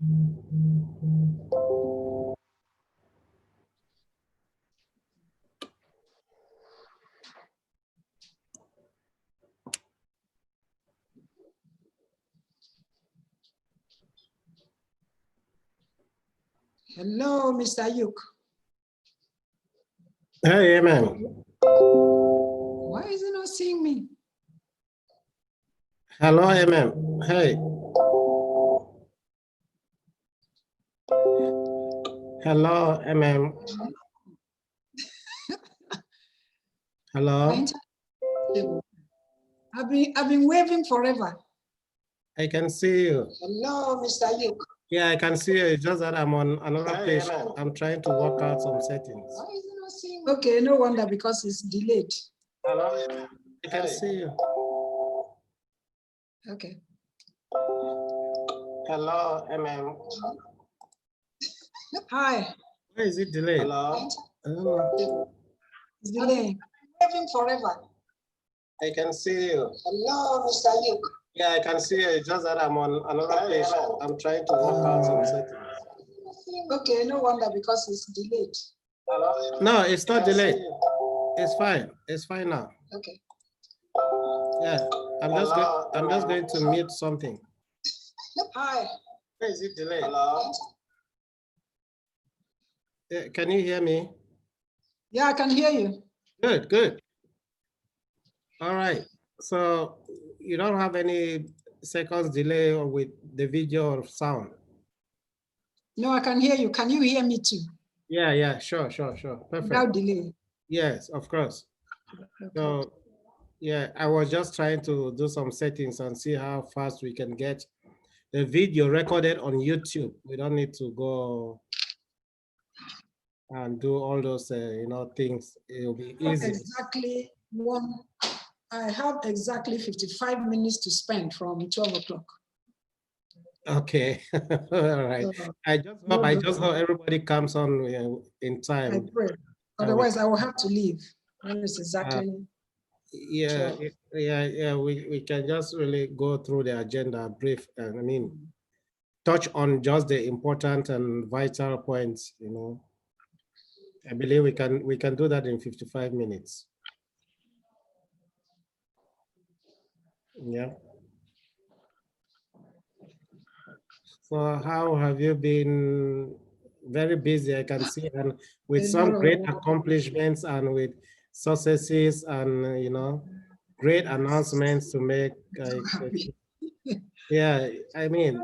Hello, Mr. Yuk. Hey, amen. Why is he not seeing me? Hello, amen. Hey. Hello, amen. Hello. I've been waving forever. I can see you. Hello, Mr. Yuk. Yeah, I can see you. It's just that I'm on another page. I'm trying to work out some settings. Why is he not seeing me? Okay, no wonder, because it's delayed. Hello, I can see you. Okay. Hello, amen. Hi. Why is it delayed? Hello. It's delayed. Waving forever. I can see you. Hello, Mr. Yuk. Yeah, I can see you. It's just that I'm on another page. I'm trying to work out some settings. Okay, no wonder, because it's delayed. No, it's not delayed. It's fine. It's fine now. Okay. Yeah, I'm just going to mute something. Hi. Why is it delayed? Hello. Yeah, can you hear me? Yeah, I can hear you. Good, good. All right. So you don't have any seconds delay with the video or sound? No, I can hear you. Can you hear me too? Yeah, sure. Perfect. Without delay. Yes, of course. Okay. So yeah, I was just trying to do some settings and see how fast we can get the video recorded on YouTube. We don't need to go and do all those, things. It'll be easy. Exactly one. I have exactly 55 minutes to spend from 12 o'clock. Okay, all right. I just hope everybody comes on in time. I pray. Otherwise, I will have to leave. When it's exactly. Yeah, 12. We can just really go through the agenda brief, and touch on just the important and vital points. I believe we can do that in 55 minutes. Yeah. So how have you been? Very busy, I can see, and with some great accomplishments and with successes and great announcements to make. Yeah, I mean,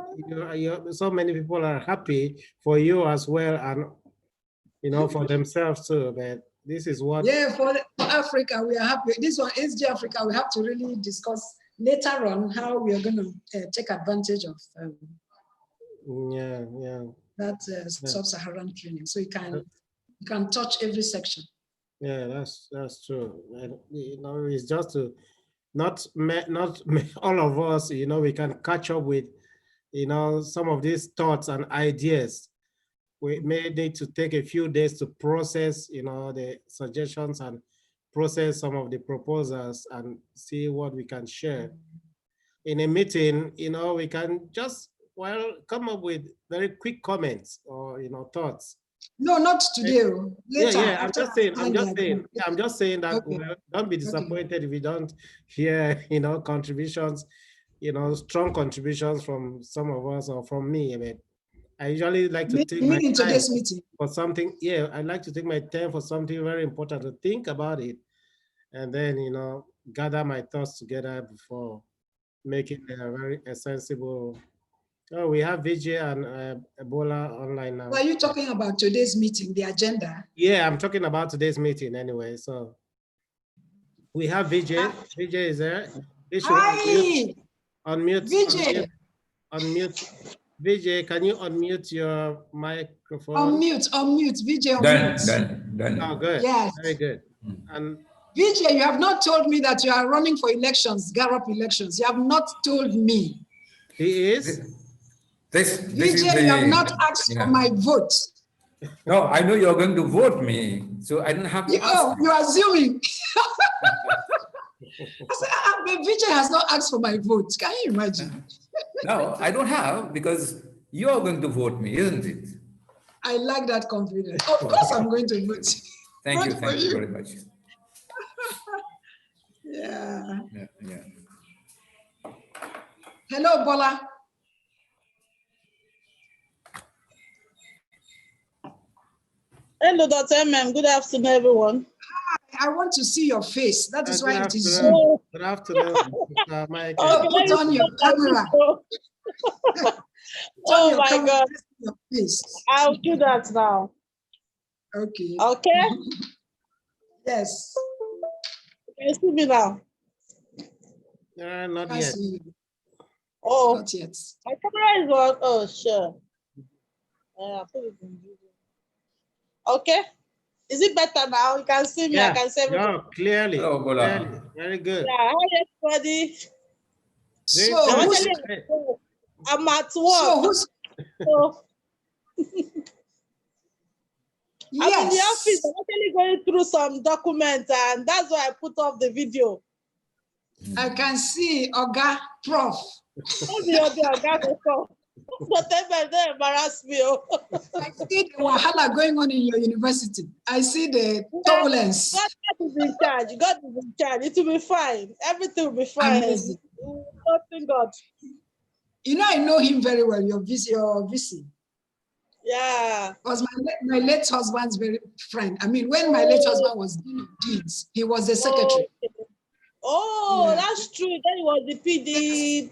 so many people are happy for you as well, and for themselves too. But this is what. Yeah, for Africa, we are happy. This one, SGA Africa, we have to really discuss later on how we are going to take advantage of. Yeah. That sub-Saharan training, so you can touch every section. Yeah, that's true. And, it's just to not all of us. We can catch up with some of these thoughts and ideas. We may need to take a few days to process the suggestions and process some of the proposals and see what we can share. In a meeting, we can just come up with very quick comments or thoughts. No, not today. Later. Yeah. I'm just saying that. Okay. Don't be disappointed if you don't hear contributions, strong contributions from some of us or from me. I usually like to take my time for something. Yeah, I like to take my time for something very important to think about it, and then gather my thoughts together before making a very sensible. Oh, we have VJ and Ebola online now. Are you talking about today's meeting, the agenda? Yeah, I'm talking about today's meeting anyway. So we have VJ. VJ is there. Hi. Unmute. VJ. Unmute. VJ, can you unmute your microphone? Unmute. VJ, unmute. Done. Oh, good. Yes. Very good. And VJ, you have not told me that you are running for elections, Garop elections. You have not told me. He is? VJ, you have not asked for my vote. No, I know you're going to vote me, so I don't have to ask. You're assuming. I said, but VJ has not asked for my vote. Can you imagine? No, I don't have, because You are going to vote me, isn't it? I like that confidence. Of course, I'm going to vote. Thank you. Vote Thank for you very much. Yeah. Yeah. Hello, Bola. Hello, Dr. MM. Good afternoon, everyone. I want to see your face. That is Good why it is afternoon. Zoom. Good afternoon, Mr. Michael. So put on your camera. Oh my God. Your face. I'll do that now. Okay. Okay. Yes. Can you see me now? Not I yet. see you. Oh, Not yet. my camera is on. Oh, sure. I put it in video. Okay. Is it better now? You can see me. Yeah. I can see everything. No, clearly. Hello, Bola. Clearly. Very good. Yeah. Hi, everybody. So Great. who's, I'm at work. so who's, So I'm in the yes. office. I'm actually going through some documents, and that's why I put off the video. I can see Oga Prof. Don't embarrass me. I see the wahala going on in your university. I see the turbulence. God is in charge. God is in charge. It will be fine. Everything will be fine. Amazing. Trusting God. You know, I know him very well, your VC. Yeah. Was my late husband's very friend. I mean, when my late husband was Dean of Deans, he was the secretary. Oh, Yeah. that's true. Then it was the PD,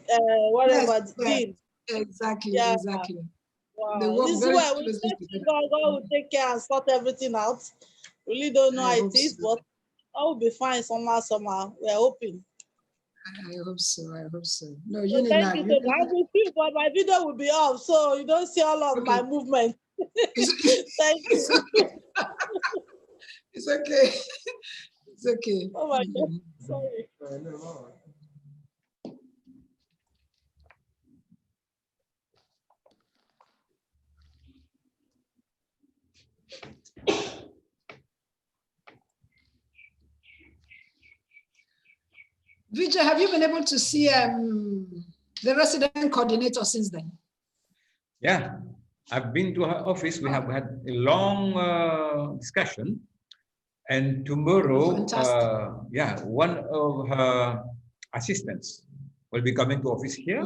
whatever, Yes, Dean. Exactly, Yeah. exactly. Wow. They work This is very why we closely trust together. God. God will take care and sort everything out. Really don't know I how hope it is, so. but I will be fine somehow. We're hoping. I hope so. I hope so. No, So you thank you so much. I will see, but my video will be off, so you don't see all of my movement. Thank you. It's okay. It's okay. It's okay. Oh my God. Sorry. Vijay, have you been able to see the resident coordinator since then? Yeah, I've been to her office. We have had a long discussion. And tomorrow, one of her assistants will be coming to office here.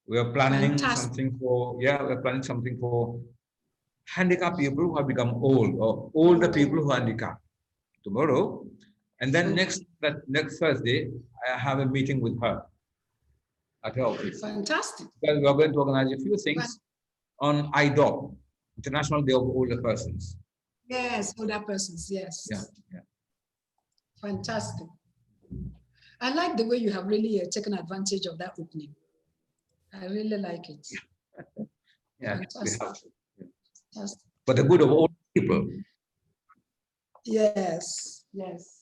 We are planning something for, we're planning something for handicapped people who have become old, or older people who are handicapped tomorrow. And then next Thursday, I have a meeting with her at her office. Fantastic. Because we are going to organize a few things on IDOP, International Day of Older Persons. Yes, older persons, yes. Yeah. Fantastic. I like the way you have really taken advantage of that opening. I really like it. Yeah, Fantastic. Fantastic. For the good of all people. Yes, yes.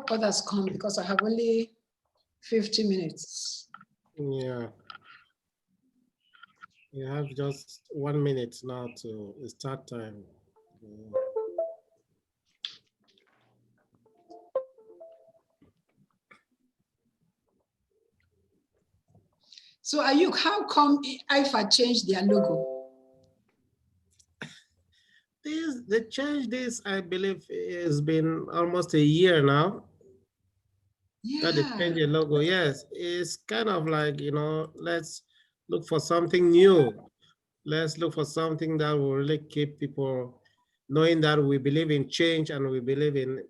Others come because I have only 50 minutes. Yeah. You have just 1 minute now to start time. So Ayuk, how come IFA changed their logo? They changed this, I believe, it's been almost a year now. Yeah. That they changed the logo. Yes, it's kind of like, let's look for something new. Let's look for something that will really keep people knowing that we believe in change and we believe in,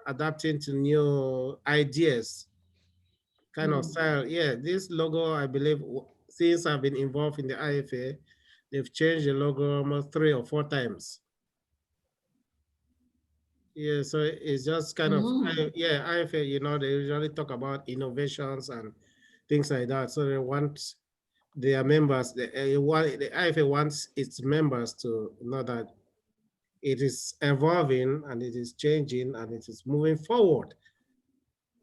adapting to new ideas. Kind of style. Yeah, this logo, I believe, since I've been involved in the IFA, they've changed the logo almost 3 or 4 times. Yeah, so it's just kind of, IFA, they usually talk about innovations and things like that. So they want their members, the IFA wants its members to know that it is evolving and it is changing and it is moving forward.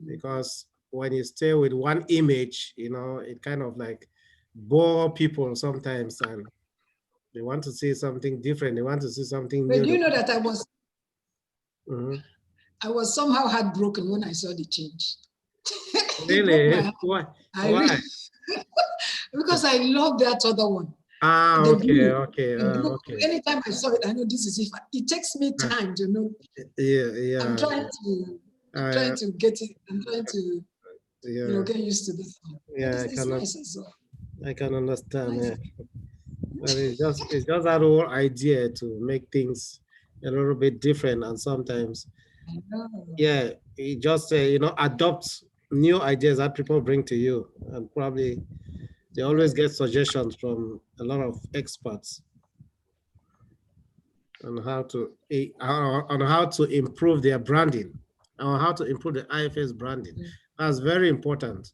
Because when you stay with one image, it kind of like bore people sometimes, and they want to see something different. They want to see something new. But you know that I was Mhm. I was somehow heartbroken when I saw the change. It broke my Really? heart. Why? I Why? really, because I love that other one. Ah, The okay, blue. okay, The blue. okay. Anytime I saw it, I know this is it. It takes me time to know. Yeah, I'm yeah. trying to get it. I'm trying to, Yeah, get used to this one. But yeah. it's nice as well. I can understand. Nice. Yeah. But it's just that whole idea to make things a little bit different, and sometimes, I know. yeah, you just adopt new ideas that people bring to you, and probably they always get suggestions from a lot of experts on how to improve their branding, or how to improve the IFS branding. That's very important.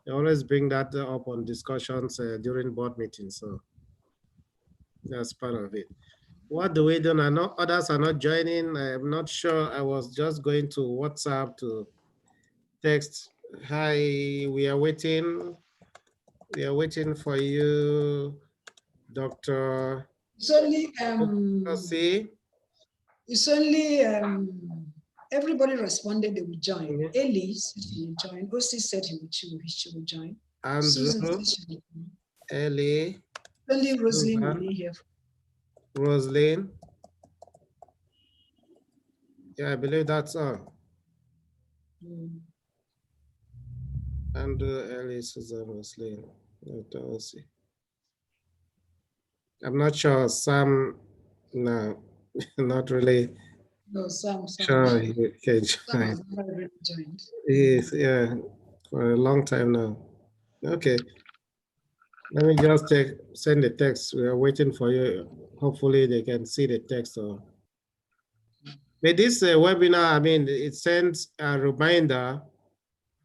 They always bring that up on discussions during board meetings, so that's part of it. What do we do? I know others are not joining. I'm not sure. I was just going to WhatsApp to text. Hi, we are waiting. We are waiting for you, Dr. It's only See? it's only everybody responded they would join. Mhm. Ellie said he would join. Osi said she would join. Andrew, Susan said she would join. Ellie, Only Rosaline will Susan, be here. Roslyn. Yeah, I believe that's all. Andrew, Ellie, Susan, Roslyn. I'm not sure. Sam, no, not really. No, Sam. Sure, he can Sam join. has never really joined. Yes, yeah, for a long time now. Okay, let me just send the text. We are waiting for you. Hopefully they can see the text. Or but this webinar, I mean, it sends a reminder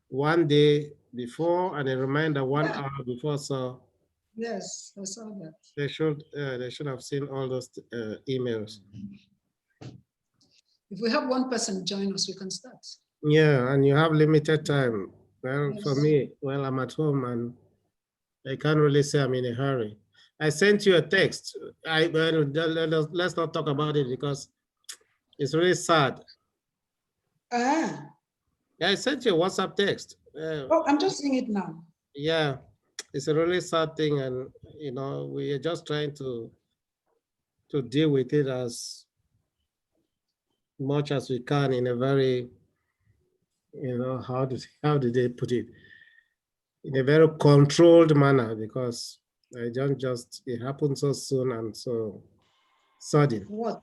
one day before and a reminder 1 hour before. So yes, I saw that. they should have seen all those emails. If we have one person join us, we can start. Yeah, and you have limited time. Well, Yes. for me, well, I'm at home and I can't really say I'm in a hurry. I sent you a text. Let's not talk about it because it's really sad. Ah. Yeah, I sent you a WhatsApp text. Oh, I'm just seeing it now. Yeah, it's a really sad thing, and we are just trying to deal with it as much as we can in a very, how did they put it? In a very controlled manner, because I don't just, it happened so soon and so sudden. What?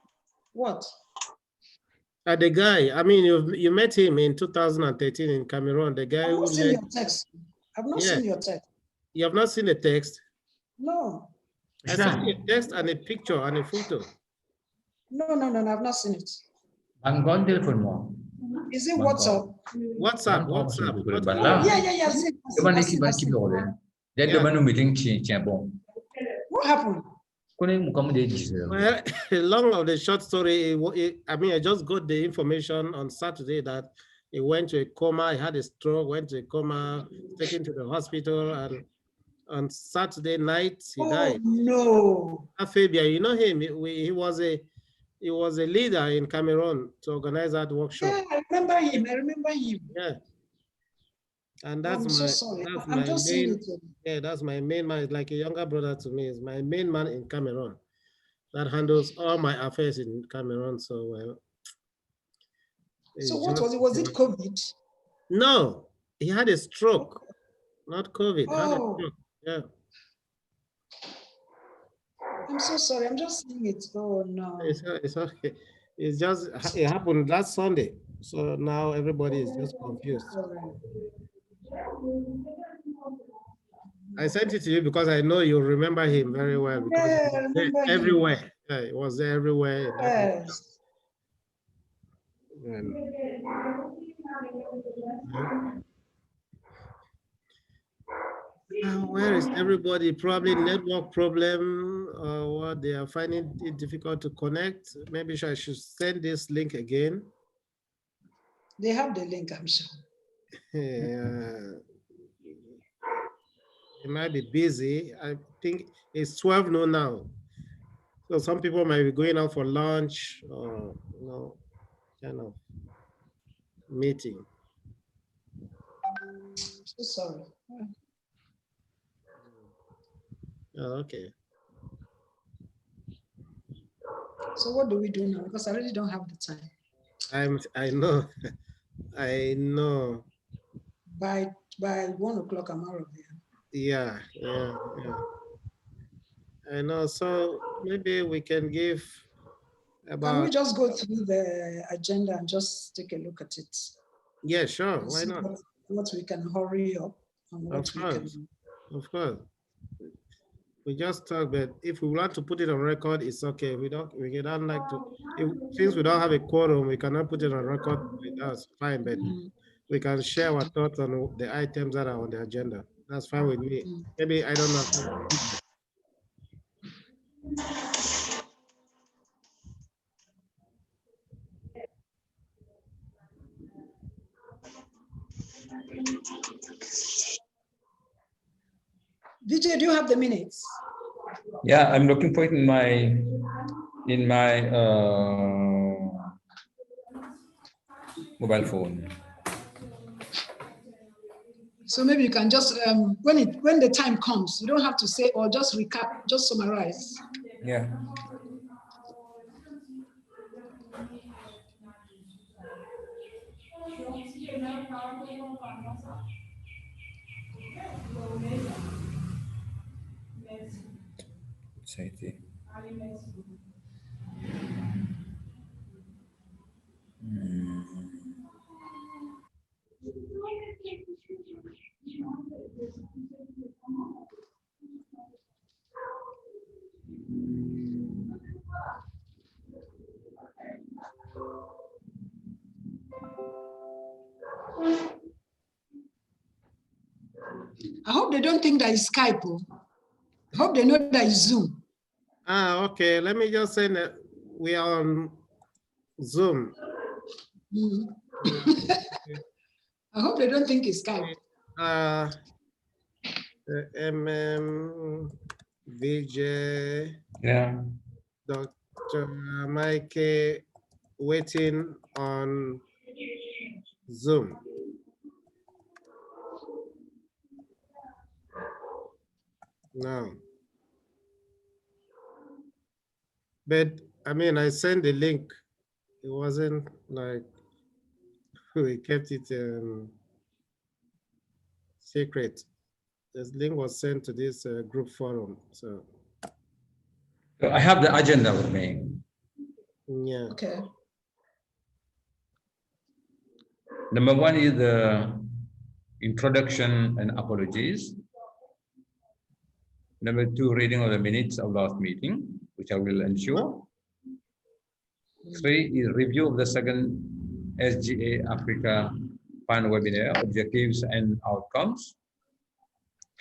The guy, I mean, you met him in 2013 in Cameroon. The guy I've who not seen your text. I've not seen your text. You have not seen the text? No. I sent you a text and a picture and a photo. No, I've not seen it. Banggon telepon mo. Is it WhatsApp? WhatsApp. Yeah. I've seen it. What happened? Well, long of the short story, I mean, I just got the information on Saturday that he went to a coma, he had a stroke, went to a coma, taken to the hospital, and on Saturday night, he died. No. Fabia, you know him, he was a leader in Cameroon to organize that workshop. Yeah, I remember him. Yeah. And that's I'm so sorry. I'm just seeing it. Yeah, that's my main man. It's like a younger brother to me. It's my main man in Cameroon that handles all my affairs in Cameroon. So, well. So what was it? Was it COVID? No, he had a stroke, not COVID. Oh. Had a stroke. Yeah. I'm so sorry. I'm just seeing it. Oh no. It's okay. It happened last Sunday. So now everybody is just confused. I sent it to you because I know you remember him very well. Because I remember everywhere. Him. Yeah, it was there everywhere. Yes. Where is everybody? Probably network problem or what? They are finding it difficult to connect. Maybe I should send this link again. They have the link, I'm sure. He might be busy. I think it's 12 noon now. So some people might be going out for lunch or, kind of meeting. So sorry. Oh, okay. So what do we do now? Because I really don't have the time. I know. I know. By 1 o'clock, I'm out of here. Yeah. I know. So maybe we can give Can about. we just go through the agenda and just take a look at it? Yeah, sure. Why See not? what we can hurry up and what Of we course. can. Of course. We just talk, but if we want to put it on record, it's okay. We don't like to, since we don't have a quorum, we cannot put it on record. That's fine, but we can share our thoughts on the items that are on the agenda. That's fine with me. Maybe, I don't know. DJ, do you have the minutes? Yeah, I'm looking for it in my mobile phone. So maybe you can just when the time comes, you don't have to say or just recap, just summarize. Yeah. Society. I hope they don't think that is Skype. Oh. I hope they know that is Zoom. Okay. Let me just say that we are on Zoom. I hope they don't think it's Skype. VJ. Yeah. Dr. Mike waiting on Zoom. No. But I mean, I sent the link. It wasn't like we kept it secret. This link was sent to this group forum. So I have the agenda with me. yeah. Okay. Number one is the introduction and apologies. Number two, reading of the minutes of last meeting, which I will ensure. 3 is review of the second SGA Africa Fund webinar, objectives and outcomes.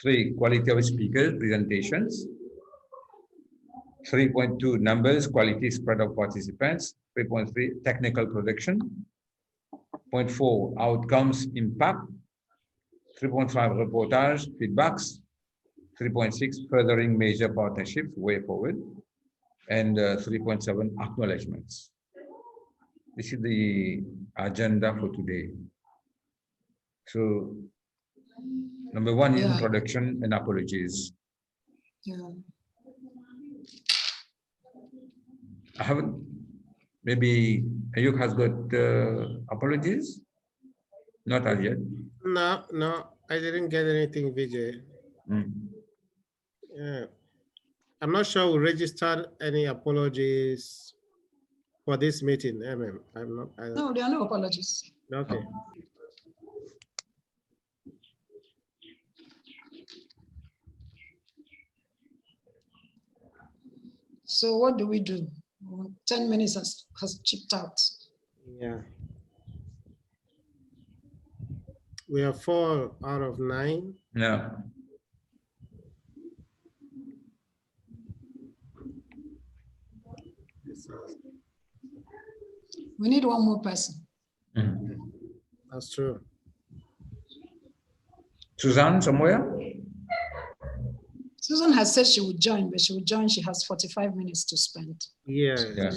3, quality of speakers, presentations. 3.2, numbers, quality, spread of participants. 3.3, technical production. 0.4, outcomes, impact. 3.5, reportage, feedbacks. 3.6, furthering major partnerships, way forward. And 3.7, acknowledgements. This is the agenda for today. So, number one is introduction and apologies. Yeah. I haven't, maybe Ayuk has got apologies? Not as yet. No, I didn't get anything, Vijay. Yeah. I'm not sure we registered any apologies for this meeting, MM. No, there are no apologies. Okay. So what do we do? 10 minutes has chipped out. Yeah. We are 4 out of 9. No. We need one more person. That's true. Suzanne, somewhere? Susan has said she would join, but she would join. She has 45 minutes to spend. Yeah. Yeah.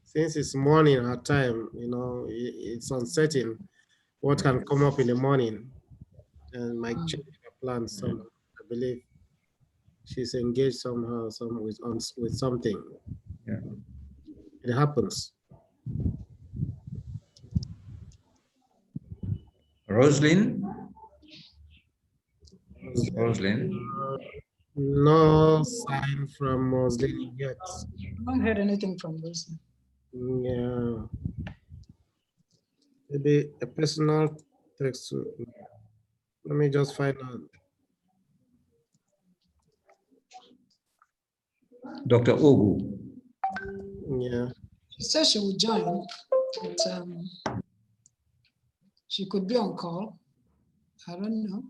Since it's morning her time, you know, it's uncertain what can come up in the morning and might change her plans. Some, I believe she's engaged somehow, with something. Yeah. It happens. Roslyn? Roslyn? No sign from Roslyn yet. I haven't heard anything from Lucy. Yeah. Maybe a personal text. Let me just find out. Dr. Ogu? Yeah. She said she would join, but she could be on call. I don't know.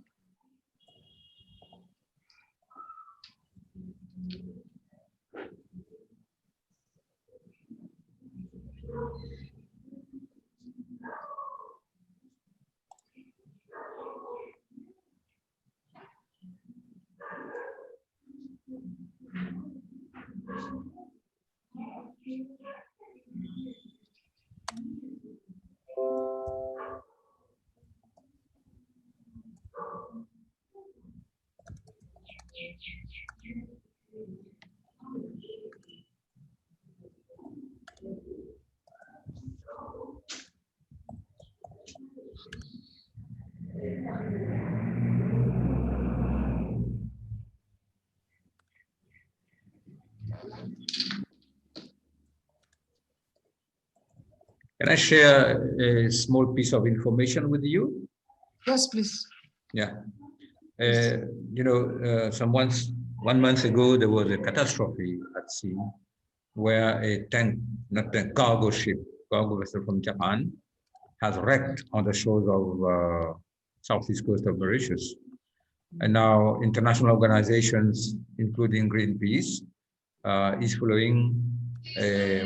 Can I share a small piece of information with you? Yes, please. Yeah. You know, 1 month ago, there was a catastrophe at sea where a tank, not a cargo ship, cargo vessel from Japan, has wrecked on the shores of southeast coast of Mauritius. And now international organizations, including Greenpeace, is following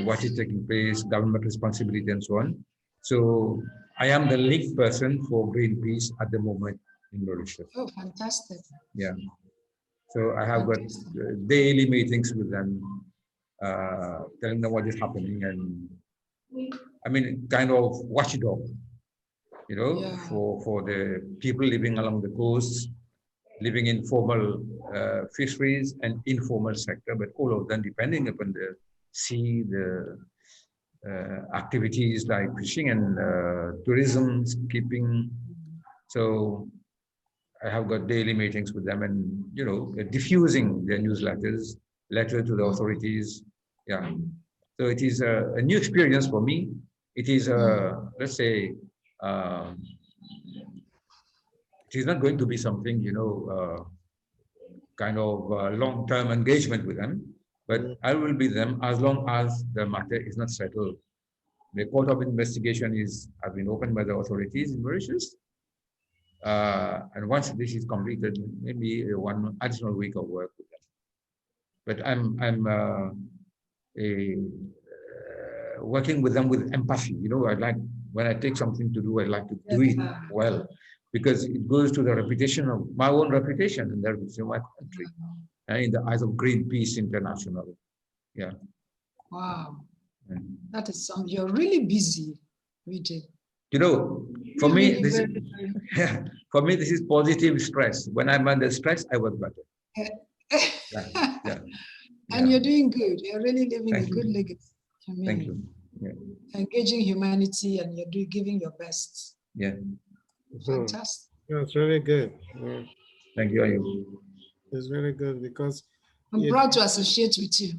what is taking place, government responsibility and so on. So I am the lead person for Greenpeace at the moment in Mauritius. Oh, fantastic. Yeah. So I have got daily meetings with them, telling them what is happening, and I mean, kind of watchdog, you know, Yeah. for the people living along the coast, living in formal fisheries and informal sector, but all of them depending upon the sea, the activities like fishing and tourism, keeping. So I have got daily meetings with them, and you know, diffusing their newsletters, letter to the authorities. Yeah. So it is a new experience for me. It is let's say, it is not going to be something, you know, kind of long-term engagement with them, but I will be them as long as the matter is not settled. The court of investigation has been opened by the authorities in Mauritius. And once this is completed, maybe one additional week of work with them. But I'm working with them with empathy. You know, I like, when I take something to do, I like to do it well, because it goes to the reputation of my own reputation and the reputation of my country, in the eyes of Greenpeace International. Yeah. Wow. That is something. You're really busy, Vijay. You know, for me, this is, yeah, for me, this is positive stress. When I'm under stress, I work better. Yeah. And you're doing good. You're really living Thank a you. good legacy. I mean, Thank you. Yeah. engaging humanity, and you're giving your best. Yeah. Fantastic. Yeah, it's really good. Yeah. Thank you. It's very good because I'm proud to associate with you.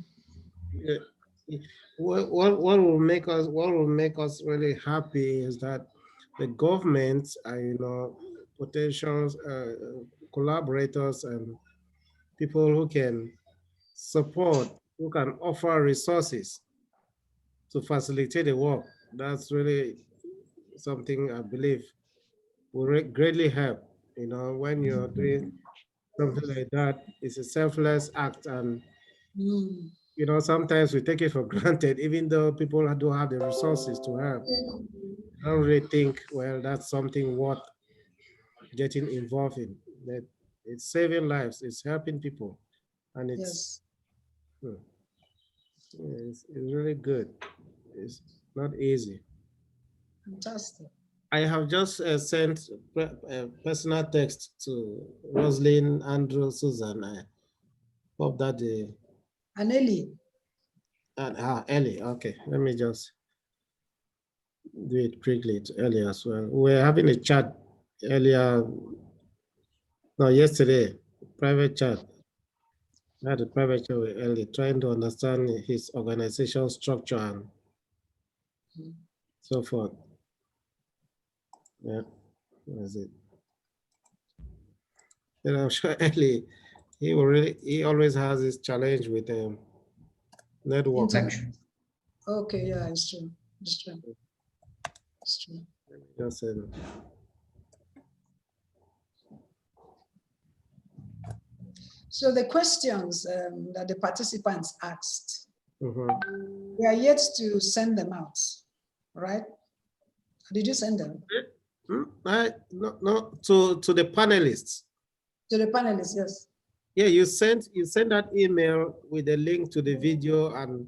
What will make us really happy is that the government, you know, potential collaborators and people who can support, who can offer resources to facilitate the work. That's really something I believe will greatly help. You know, when you're doing something like that, it's a selfless act, and you know, sometimes we take it for granted, even though people do have the resources to help. I don't really think, well, that's something worth getting involved in. But It's saving lives. It's helping people, and it's it's really good. It's not easy. Fantastic. I have just sent personal text to Roslyn, Andrew, Susan. I hope that they And Ellie. and Ellie. Okay, let me just do it quickly to Ellie as well. We're having a chat earlier, no, yesterday, private chat. I had a private chat with Ellie, trying to understand his organization structure and so forth. Yeah, that's it. And I'm sure Ellie, he always has this challenge with network. Connection. Okay, yeah, it's true. It's true. It's true. Just So the questions that the participants asked, mm-hmm. we are yet to send them out, right? Did you send them? No, to the panelists. To the panelists, yes. Yeah, you sent that email with a link to the video and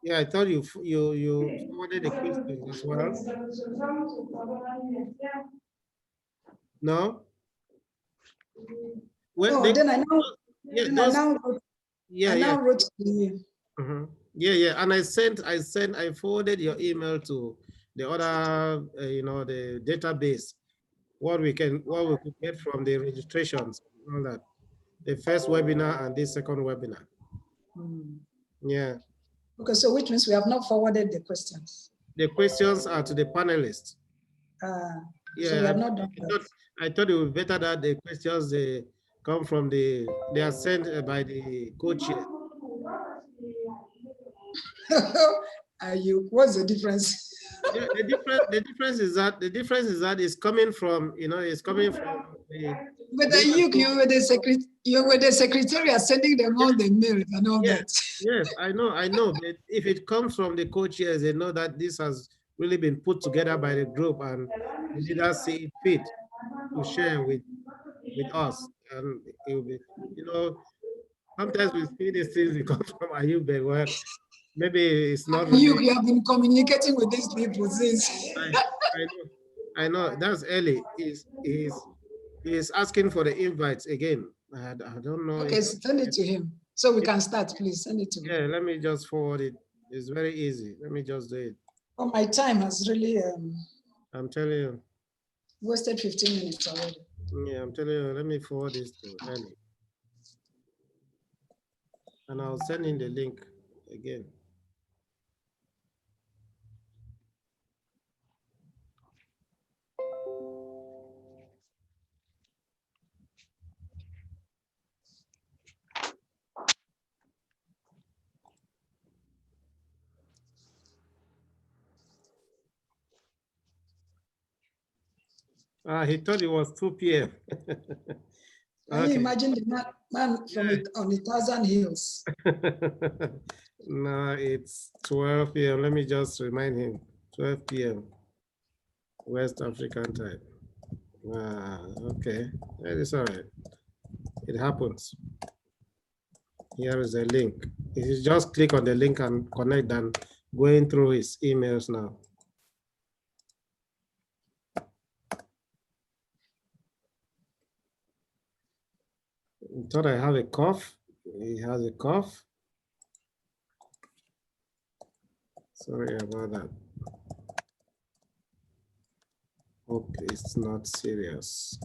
yeah, I thought you forwarded the questions as well. No. Well, oh, then I know. Yeah, then I now wrote to you. Yeah, and I forwarded your email to the other, the database. What we could get from the registrations, all that. The first webinar and this second webinar. Yeah. Okay, so which means we have not forwarded the questions. The questions are to the panelists. Yeah, so we have not done that. I thought it would be better that the questions they come from they are sent by the co-chair. What's the difference? Yeah, the difference is that it's coming from the. But you were the secretary sending them all the mails and all that. Yes, I know. But if it comes from the co-chairs, they know that this has really been put together by the group, and the leaders see it fit to share with us, and it will be, sometimes we see these things because from Ayube, where maybe it's not really. You have been communicating with these people since. I know. That's early. He's asking for the invites again. I don't know. Okay, send it to him so we can start. Please send it to me. Yeah, let me just forward it. It's very easy. Let me just do it. Oh, my time has really. I'm telling you. Wasted 15 minutes already. Yeah, I'm telling you. Let me forward this to Ellie. And I'll send in the link again. He thought it was 2 p.m. Can you imagine the man from on 1,000 hills? No, it's 12 p.m. Let me just remind him. 12 p.m. West African time. Okay, that is all right. It happens. Here is a link. If you just click on the link and connect, and going through his emails now. I thought I have a cough. He has a cough. Sorry about that. Hope it's not serious.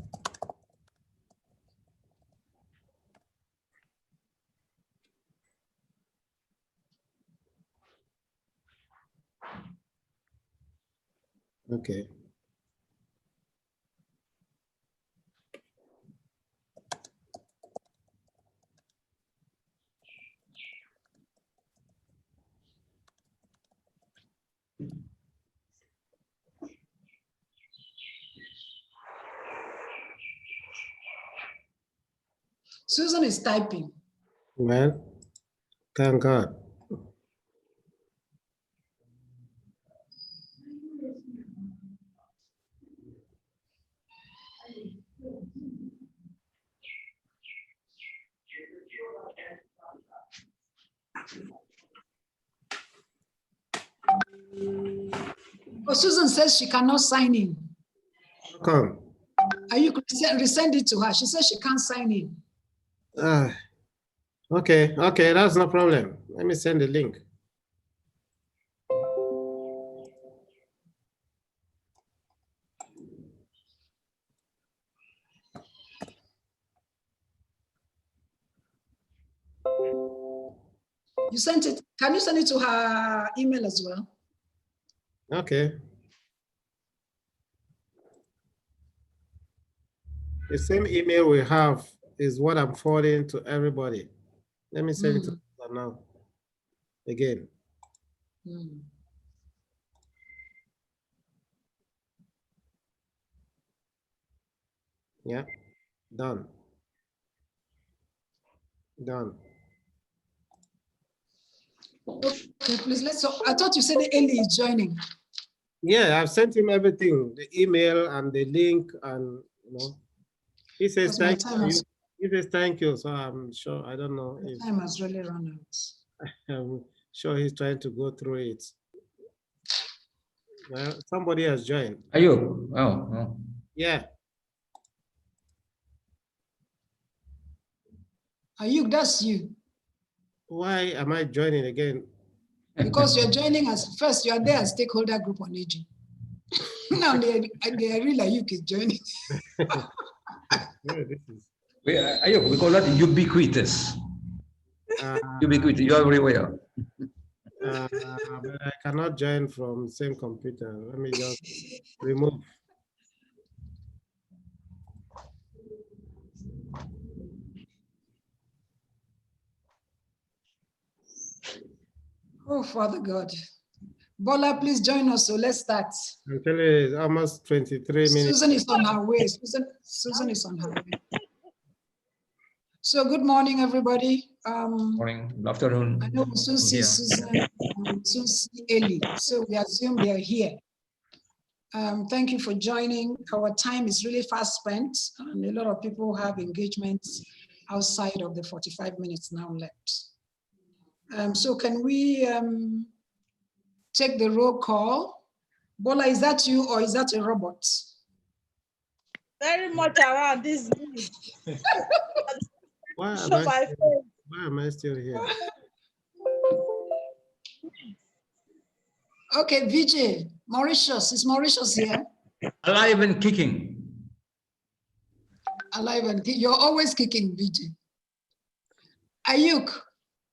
Okay. Susan is typing. Well, thank God. Oh, Susan says she cannot sign in. Come. Are you resend it to her? She says she can't sign in. Okay, that's no problem. Let me send the link. You sent it. Can you send it to her email as well? Okay. The same email we have is what I'm forwarding to everybody. Let me send it to her now. Again. Yeah, done. Done. Okay, please let's. I thought you said Eli is joining. Yeah, I've sent him everything, the email and the link, and he says thank you. He says thank you. So I'm sure, I don't know if time has really run out. I'm sure he's trying to go through it. Well, somebody has joined. Are you? Oh. Yeah. Are you? That's you. Why am I joining again? Because you're joining us first. You are there as stakeholder group on aging. Now they really you is joining. Yeah, this is. We call that ubiquitous. Ubiquitous. You are everywhere. But I cannot join from same computer. Let me just remove. Oh, Father God. Bola, please join us. So let's start. I'm telling you, it's almost 23 minutes. Susan is on her way. Susan is on her way. So good morning, everybody. Morning, good afternoon. I know we'll soon see Susan and we'll soon see Eli. So we assume they're here. Thank you for joining. Our time is really fast spent, and a lot of people have engagements outside of the 45 minutes now left. So can we take the roll call? Bola, is that you or is that a robot? Very much around this. Why am I still here? Okay, VJ, Mauritius, is Mauritius here? Alive and kicking. Alive and kicking. You're always kicking, VJ. Ayuk.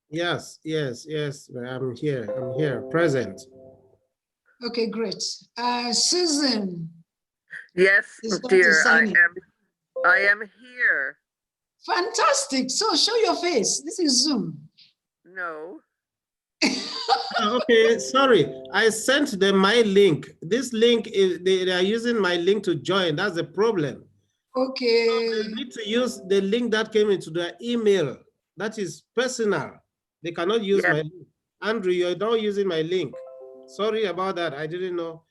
Yes, I'm here, present. Okay, great. Susan. Yes, dear, I am here. Fantastic. So show your face. This is Zoom. No. Okay, sorry. I sent them my link. This link is they are using my link to join. That's the problem. Okay. So they need to use the link that came into their email. That is personal. They cannot use my link. Andrew, you're not using my link. Sorry about that. I didn't know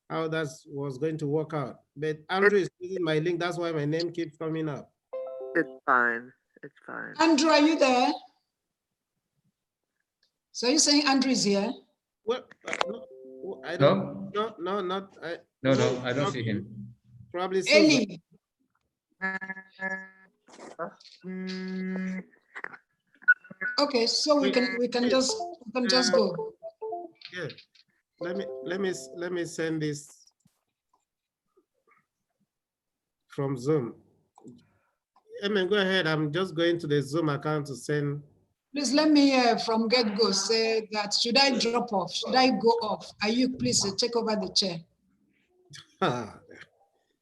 how that was going to work out. But Andrew is using my link. That's why my name keeps coming up. It's fine. It's fine. Andrew, are you there? So you're saying Andrew is here? Well, no, I don't. No, not. No, I don't see him. Probably Eli. Okay, so we can just go. Yeah. Let me send this from Zoom. Amen. Go ahead. I'm just going to the Zoom account to send. Please let me from get-go say that should I drop off? Should I go off? Are you please take over the chair?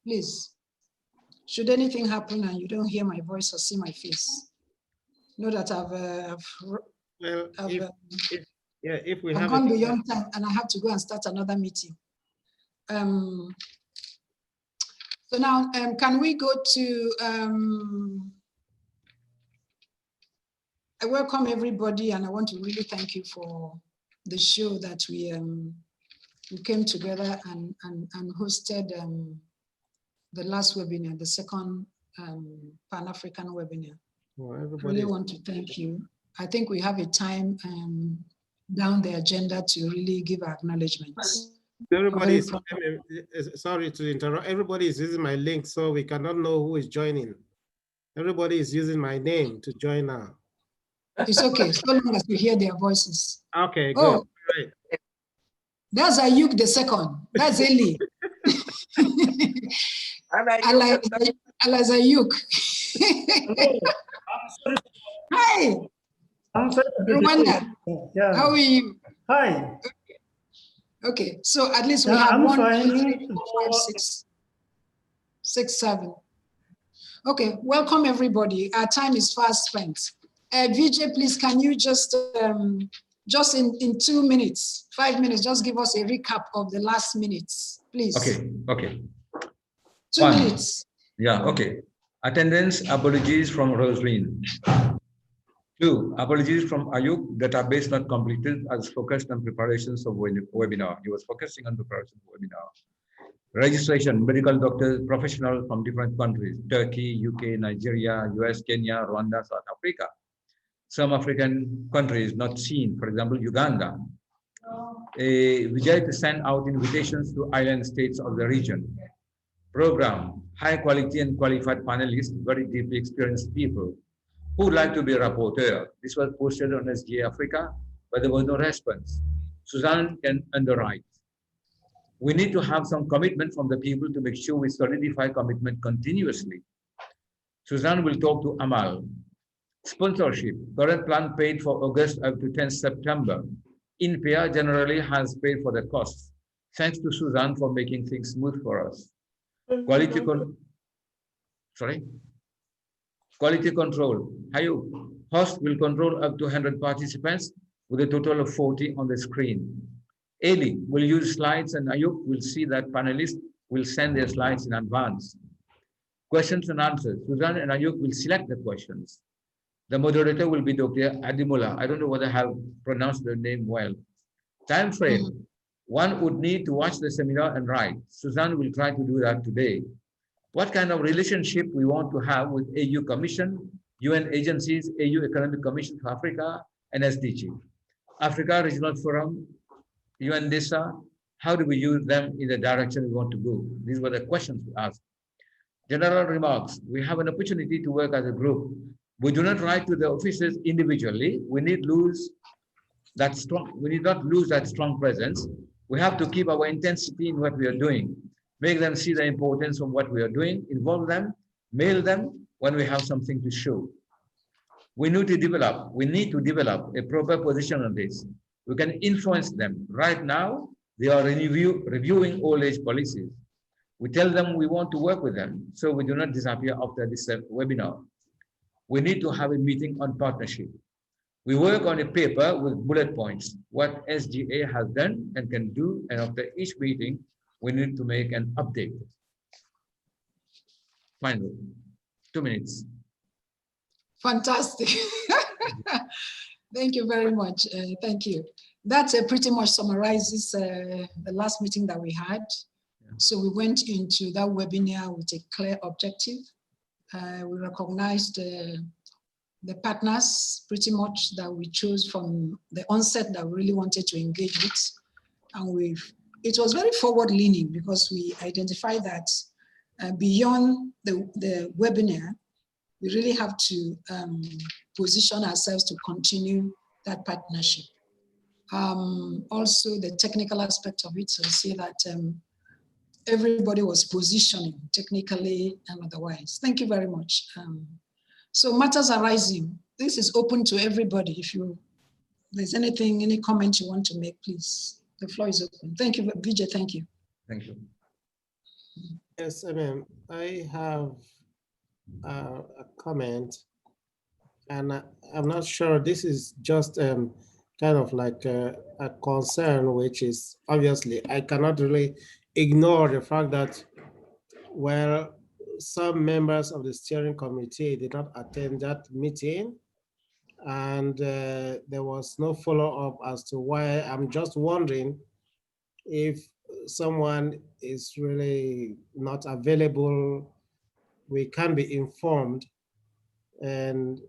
Please. Should anything happen and you don't hear my voice or see my face, know that if we I've have gone beyond time and I have to go and start another meeting. So now, can we go to, I welcome everybody and I want to really thank you for the show that we came together and hosted the last webinar, the second Pan-African webinar. Well, I really want to thank you. I think we have a time down the agenda to really give our acknowledgements. Everybody is, sorry to interrupt. Everybody is using my link, so we cannot know who is joining. Everybody is using my name to join now. It's okay, so long as you hear their voices. Okay, good. Oh, Right. that's Ayuk the second. That's Eli. Alias Ayuk. Hi, I'm sorry. Rwanda. Yeah. How are you? Hi. Okay, so at least we Yeah, have I'm 1, 2, fine. 3, 4, 5, 6, 7. Okay, welcome everybody. Our time is fast spent. Vijay, please, can you just in 2 minutes, 5 minutes, just give us a recap of the last minutes, please. Okay. 2 minutes. Yeah, okay. Attendance, apologies from Roslyn. 2, apologies from Ayuk, database not completed as focused on preparations of webinar. He was focusing on preparation of webinar. Registration, medical doctors, professionals from different countries, Turkey, UK, Nigeria, US, Kenya, Rwanda, South Africa. Some African countries not seen, for example, Uganda. Vijay to send out invitations to island states of the region. Program, high quality and qualified panelists, very deeply experienced people who would like to be a rapporteur. This was posted on SGA Africa, but there was no response. Suzanne can underwrite. We need to have some commitment from the people to make sure we solidify commitment continuously. Suzanne will talk to Amal. Sponsorship, current plan paid for August up to 10 September. INPEA generally has paid for the costs. Thanks to Suzanne for making things smooth for us. Quality control. Host will control up to 100 participants with a total of 40 on the screen. Eli will use slides and Ayuk will see that panelists will send their slides in advance. Questions and answers. Suzanne and Ayuk will select the questions. The moderator will be Dr. Adimola. I don't know whether I have pronounced the name well. Time frame. One would need to watch the seminar and write. Suzanne will try to do that today. What kind of relationship we want to have with AU Commission, UN agencies, AU Economic Commission for Africa, and SDG. Africa Regional Forum, UNDESA, how do we use them in the direction we want to go? These were the questions we asked. General remarks. We have an opportunity to work as a group. We do not write to the officers individually. We need not lose that strong presence. We have to keep our intensity in what we are doing. Make them see the importance of what we are doing, involve them, mail them when we have something to show. We need to develop a proper position on this. We can influence them. Right now, they are reviewing old age policies. We tell them we want to work with them, so we do not disappear after this webinar. We need to have a meeting on partnership. We work on a paper with bullet points, what SGA has done and can do, and after each meeting, we need to make an update. Finally, 2 minutes. Fantastic. Thank you very much. Thank you. That pretty much summarizes the last meeting that we had. So we went into that webinar with a clear objective. We recognized the partners pretty much that we chose from the onset that we really wanted to engage with. And it was very forward leaning because we identified that beyond the webinar, we really have to position ourselves to continue that partnership. Also the technical aspect of it, so see that everybody was positioning technically and otherwise. Thank you very much. So matters arising, this is open to everybody. If there's anything, any comment you want to make, please, the floor is open. Thank you, Vijay, thank you. Thank you. Yes, I have a comment, and I'm not sure, this is just kind of like a concern, which is obviously, I cannot really ignore the fact that, well, some members of the steering committee did not attend that meeting, and there was no follow-up as to why. I'm just wondering if someone is really not available, we can be informed, and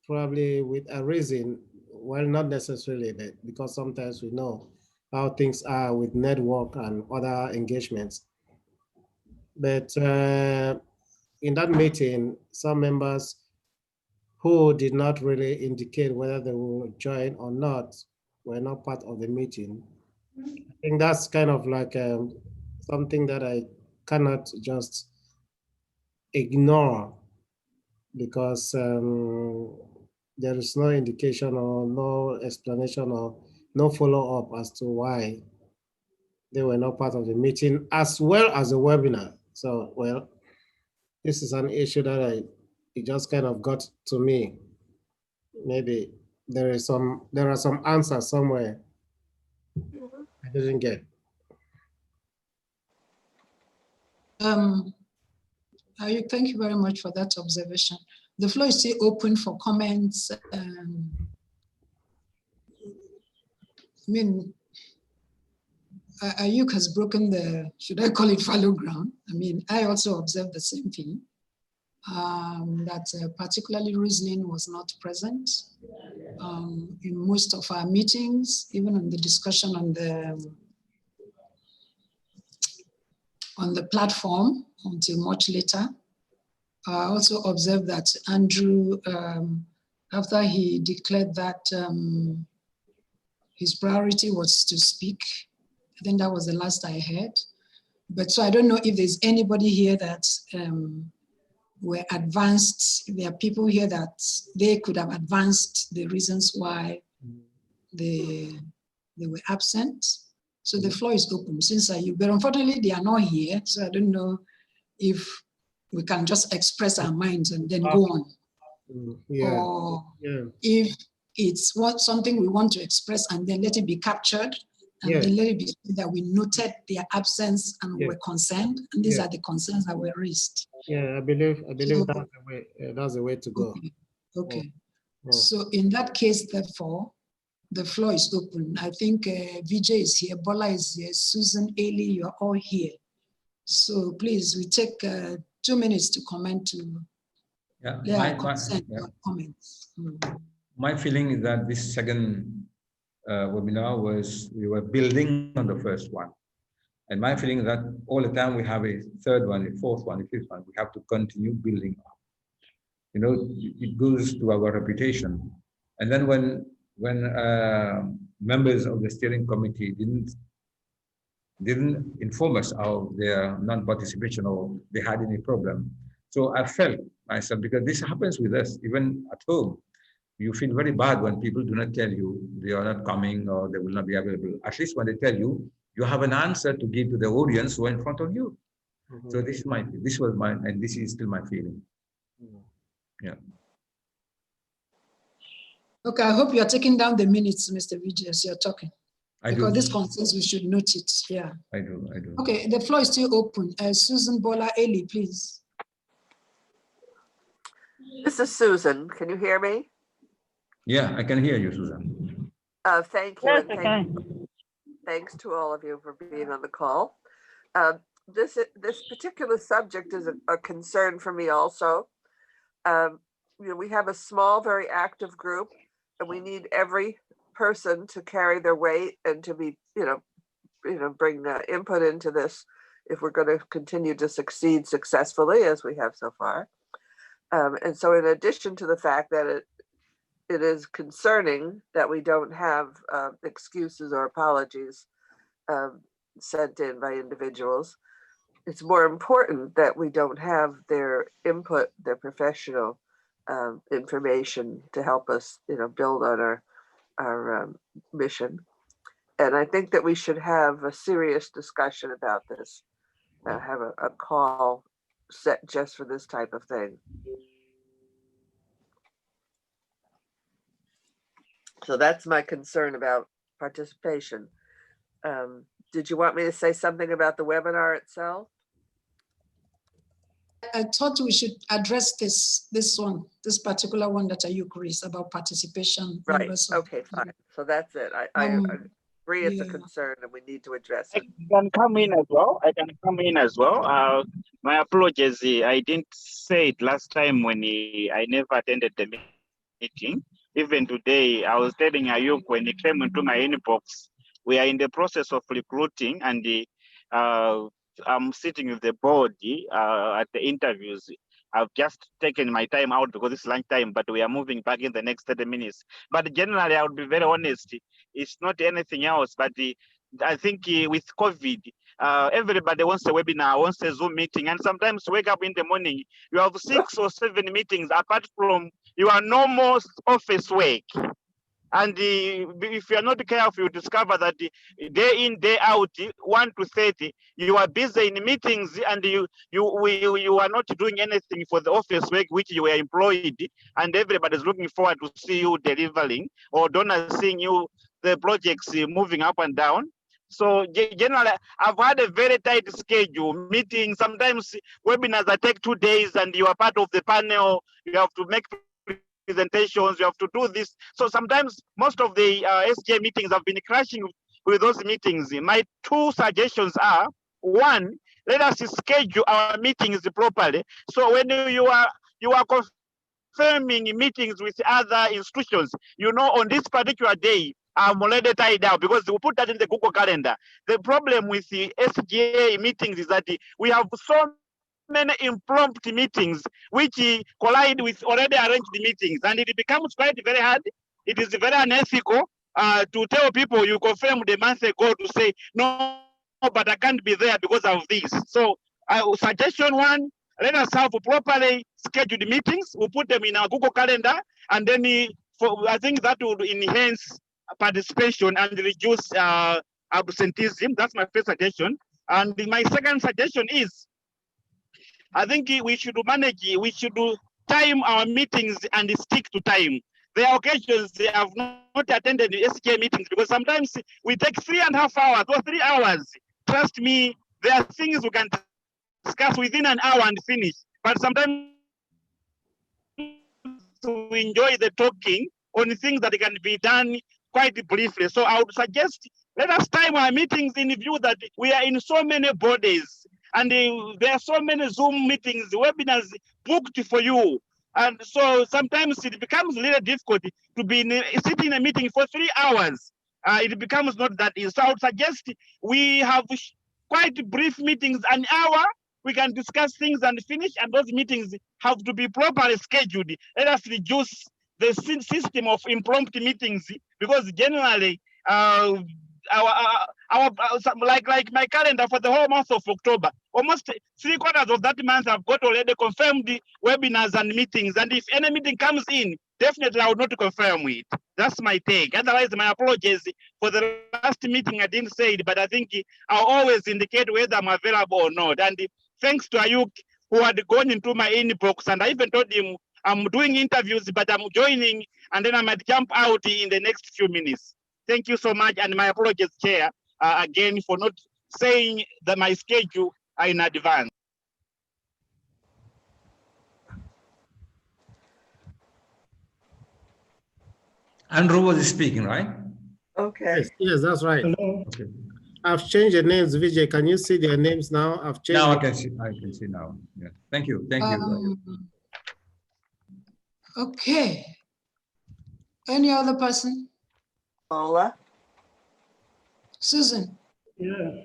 probably with a reason, well, not necessarily, because sometimes we know how things are with network and other engagements. But in that meeting, some members who did not really indicate whether they will join or not were not part of the meeting. I think that's kind of like something that I cannot just ignore, because there is no indication or no explanation or no follow-up as to why they were not part of the meeting, as well as the webinar. So, well, this is an issue that it just kind of got to me. Maybe there are some answers somewhere I didn't get. Thank you very much for that observation. The floor is still open for comments. I mean, Ayuk has broken the, should I call it fallow ground? I mean, I also observed the same thing, that particularly reasoning was not present in most of our meetings, even on the discussion on the platform until much later. I also observed that Andrew, after he declared that his priority was to speak, I think that was the last I heard. But so I don't know if there's anybody here that were advanced. There are people here that they could have advanced the reasons why they were absent. So the floor is open since but unfortunately they are not here. So I don't know if we can just express our minds and then go on. Yeah. Or Yeah. if it's something we want to express and then let it be captured and then let it be that we noted their absence and were concerned, and these are the concerns that were raised. Yeah, I believe so, that's the way to go. Okay. So in that case, therefore, the floor is open. I think Vijay is here, Bola is here, Susan, Ailey, you're all here. So please, we take 2 minutes to comment to comments. My feeling is that this second webinar we were building on the first one. And my feeling is that all the time we have a third one, a fourth one, a fifth one, we have to continue building up. You know, it goes to our reputation. And then when members of the steering committee didn't inform us of their non-participation or they had any problem. So I felt myself, because this happens with us, even at home, you feel very bad when people do not tell you they are not coming or they will not be available. At least when they tell you, you have an answer to give to the audience who are in front of you. So this was my, and this is still my feeling. Yeah. Okay, I hope you are taking down the minutes, Mr. Vijay, as you're talking. Because this concerns, we should note it. Yeah. I do. Okay, the floor is still open. Susan, Bola, Eli, please. This is Susan. Can you hear me? Yeah, I can hear you, Susan. Thank you. Yes, and thanks to all of you for being on the call. This particular subject is a concern for me also. You know, we have a small, very active group, and we need every person to carry their weight and to be, bring input into this if we're going to continue to succeed successfully as we have so far. And so in addition to the fact that it is concerning that we don't have excuses or apologies sent in by individuals, it's more important that we don't have their input, their professional information to help us, build on our mission. And I think that we should have a serious discussion about this, have a call set just for this type of thing. So that's my concern about participation. Did you want me to say something about the webinar itself? I thought we should address this particular one that Ayuk raised about participation. Right. Okay, fine. So that's it. I agree it's a concern and we need to address it. I can come in as well. My apologies. I didn't say it last time when I never attended the meeting. Even today, I was telling Ayuk when he came into my inbox, we are in the process of recruiting, and I'm sitting with the board at the interviews. I've just taken my time out because it's lunch time, but we are moving back in the next 30 minutes. But generally, I would be very honest, it's not anything else, but I think with COVID, everybody wants a webinar, wants a Zoom meeting, and sometimes wake up in the morning, you have 6 or 7 meetings apart from your normal office work. And if you are not careful, you discover that day in, day out, 1 to 30, you are busy in meetings, and you are not doing anything for the office work which you were employed, and everybody's looking forward to see you delivering, or donors seeing you, the projects moving up and down. So generally, I've had a very tight schedule, meetings, sometimes webinars that take 2 days, and you are part of the panel, you have to make presentations, you have to do this. So sometimes most of the SGA meetings have been crashing with those meetings. My 2 suggestions are: 1, let us schedule our meetings properly. So when you are confirming meetings with other institutions, you know, on this particular day, I'm already tied out, because we put that in the Google Calendar. The problem with the SGA meetings is that we have so many impromptu meetings which collide with already arranged meetings, and it becomes quite very hard. It is very unethical to tell people you confirmed a month ago to say, no, but I can't be there because of this. So suggestion 1, let us have properly scheduled meetings. We'll put them in our Google Calendar, and then I think that would enhance participation and reduce absenteeism. That's my first suggestion. And my second suggestion is, I think we should time our meetings and stick to time. There are occasions I have not attended the SGA meetings because sometimes we take 3.5 hours or 3 hours. Trust me, there are things we can discuss within an hour and finish. But sometimes we enjoy the talking on things that can be done quite briefly. So I would suggest, let us time our meetings in view that we are in so many bodies, and there are so many Zoom meetings, webinars booked for you. And so sometimes it becomes really difficult to be sitting in a meeting for 3 hours. It becomes not that easy. So I would suggest we have quite brief meetings, an hour, we can discuss things and finish, and those meetings have to be properly scheduled. Let us reduce the system of impromptu meetings, because generally like my calendar for the whole month of October, almost 3/4 of that month I've got already confirmed the webinars and meetings, and if any meeting comes in, definitely I would not confirm it. That's my take. Otherwise, my apologies for the last meeting, I didn't say it, but I think I'll always indicate whether I'm available or not. And thanks to Ayuk, who had gone into my inbox, and I even told him I'm doing interviews, but I'm joining, and then I might jump out in the next few minutes. Thank you so much, and my apologies, Chair, again, for not saying that my schedule in advance. Andrew was speaking, right? Okay. Yes, that's right. Hello. Okay. I've changed the names, Vijay. Can you see their names now? I've changed. Now I can see now. Yeah. Thank you. Thank you. Okay. Any other person? Ola? Susan? Yeah.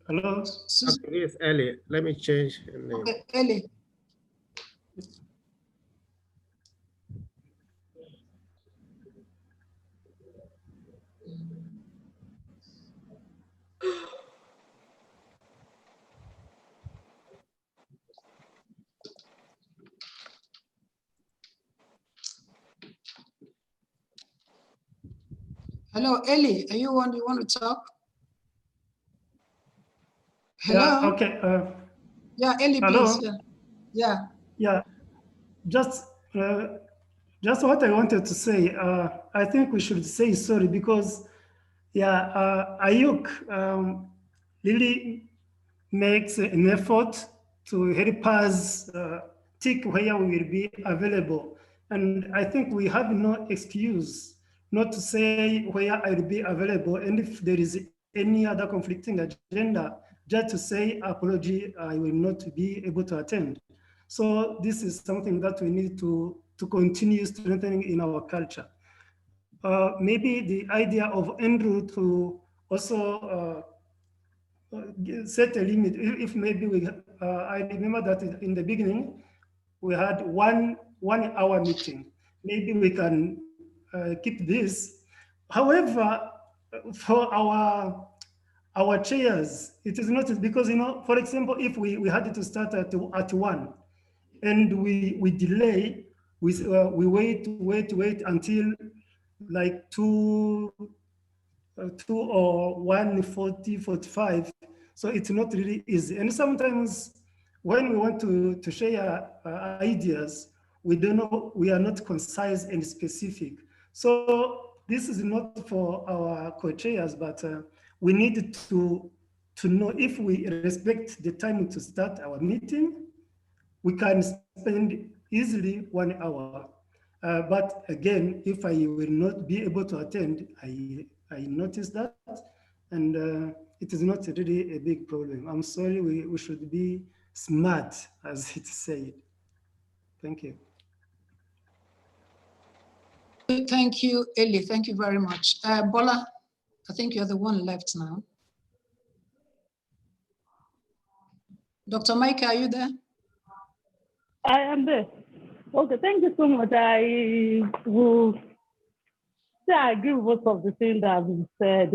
Hello. Susan. Okay, it's Ellie. Let me change her name. Okay, Ellie. Hello, Ellie. Are you one? You want to talk? Hello. Yeah, okay. Yeah, Ellie, hello? please. Yeah. Yeah. Just what I wanted to say. I think we should say sorry because, yeah, Ayuk really makes an effort to help us tick where we will be available. And I think we have no excuse not to say where I will be available. And if there is any other conflicting agenda, just to say apology, I will not be able to attend. So this is something that we need to continue strengthening in our culture. Maybe the idea of Andrew to also set a limit. If maybe I remember that in the beginning, we had one hour meeting. Maybe we can keep this. However, for our chairs, it is not because, for example, if we had to start at 1 and we delay, we wait until like 2 or 1:45. So it's not really easy. And sometimes when we want to share ideas, we are not concise and specific. So this is not for our co-chairs, but we need to know if we respect the time to start our meeting, we can spend easily 1 hour. But again, if I will not be able to attend, I noticed that, and it is not really a big problem. I'm sorry, we should be smart, as it said. Thank you. Thank you, Eli. Thank you very much. Bola, I think you're the one left now. Dr. Mike, are you there? I am there. Okay, thank you so much. I will say I agree with most of the things that have been said.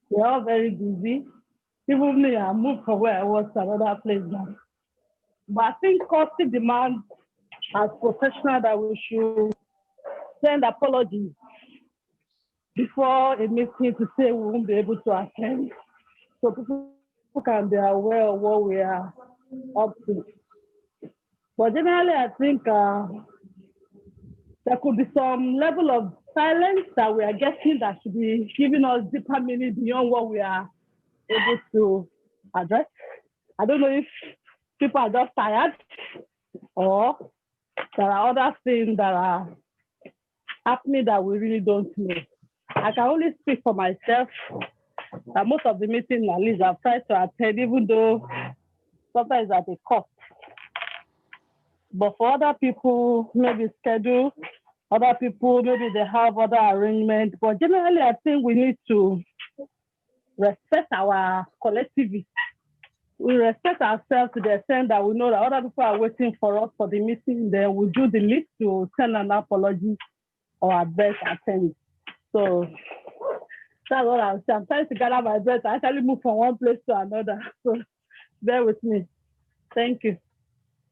We're all very busy. Even me, I moved from where I was to another place now. But I think courtesy demands as professionals that we should send apologies before a meeting to say we won't be able to attend, so people can be aware of what we are up to. But generally, I think there could be some level of silence that we are getting that should be giving us deeper meaning beyond what we are able to address. I don't know if people are just tired or there are other things that are happening that we really don't know. I can only speak for myself. Most of the meetings, at least, I've tried to attend, even though sometimes at a cost. But for other people, maybe schedule, other people, maybe they have other arrangements. But generally, I think we need to respect our collectivity. We respect ourselves to the extent that we know that other people are waiting for us for the meeting. Then we do the least to send an apology or our best attempt. So that's what I'm saying. I'm trying to gather my breath. I actually move from one place to another. So bear with me. Thank you.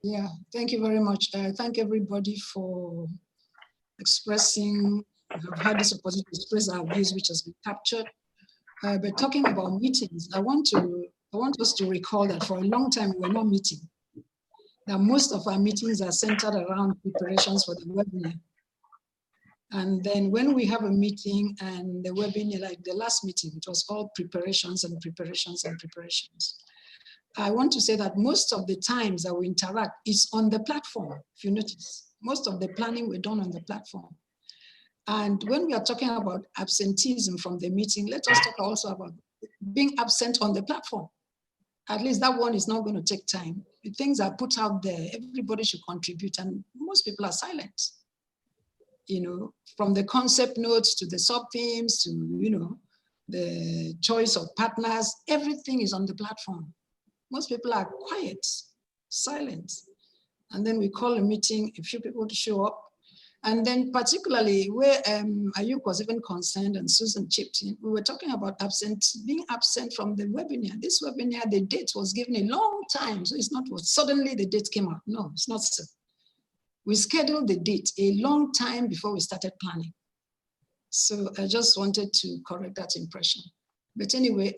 Yeah, thank you very much. Thank everybody for expressing, we've had this opportunity to express our views, which has been captured. But talking about meetings, I want us to recall that for a long time we were not meeting. That most of our meetings are centered around preparations for the webinar. And then when we have a meeting and the webinar, like the last meeting, it was all preparations and preparations and preparations. I want to say that most of the times that we interact is on the platform, if you notice. Most of the planning we're done on the platform. And when we are talking about absenteeism from the meeting, let us talk also about being absent on the platform. At least that one is not going to take time. The things are put out there, everybody should contribute, and most people are silent. You know, from the concept notes to the sub-themes to, you know, the choice of partners, everything is on the platform. Most people are quiet, silent. And then we call a meeting, a few people to show up. And then particularly where Ayuk was even concerned and Susan chipped in, we were talking about being absent from the webinar. This webinar, the date was given a long time. So it's not what suddenly the date came out. No, it's not so. We scheduled the date a long time before we started planning. So I just wanted to correct that impression. But anyway,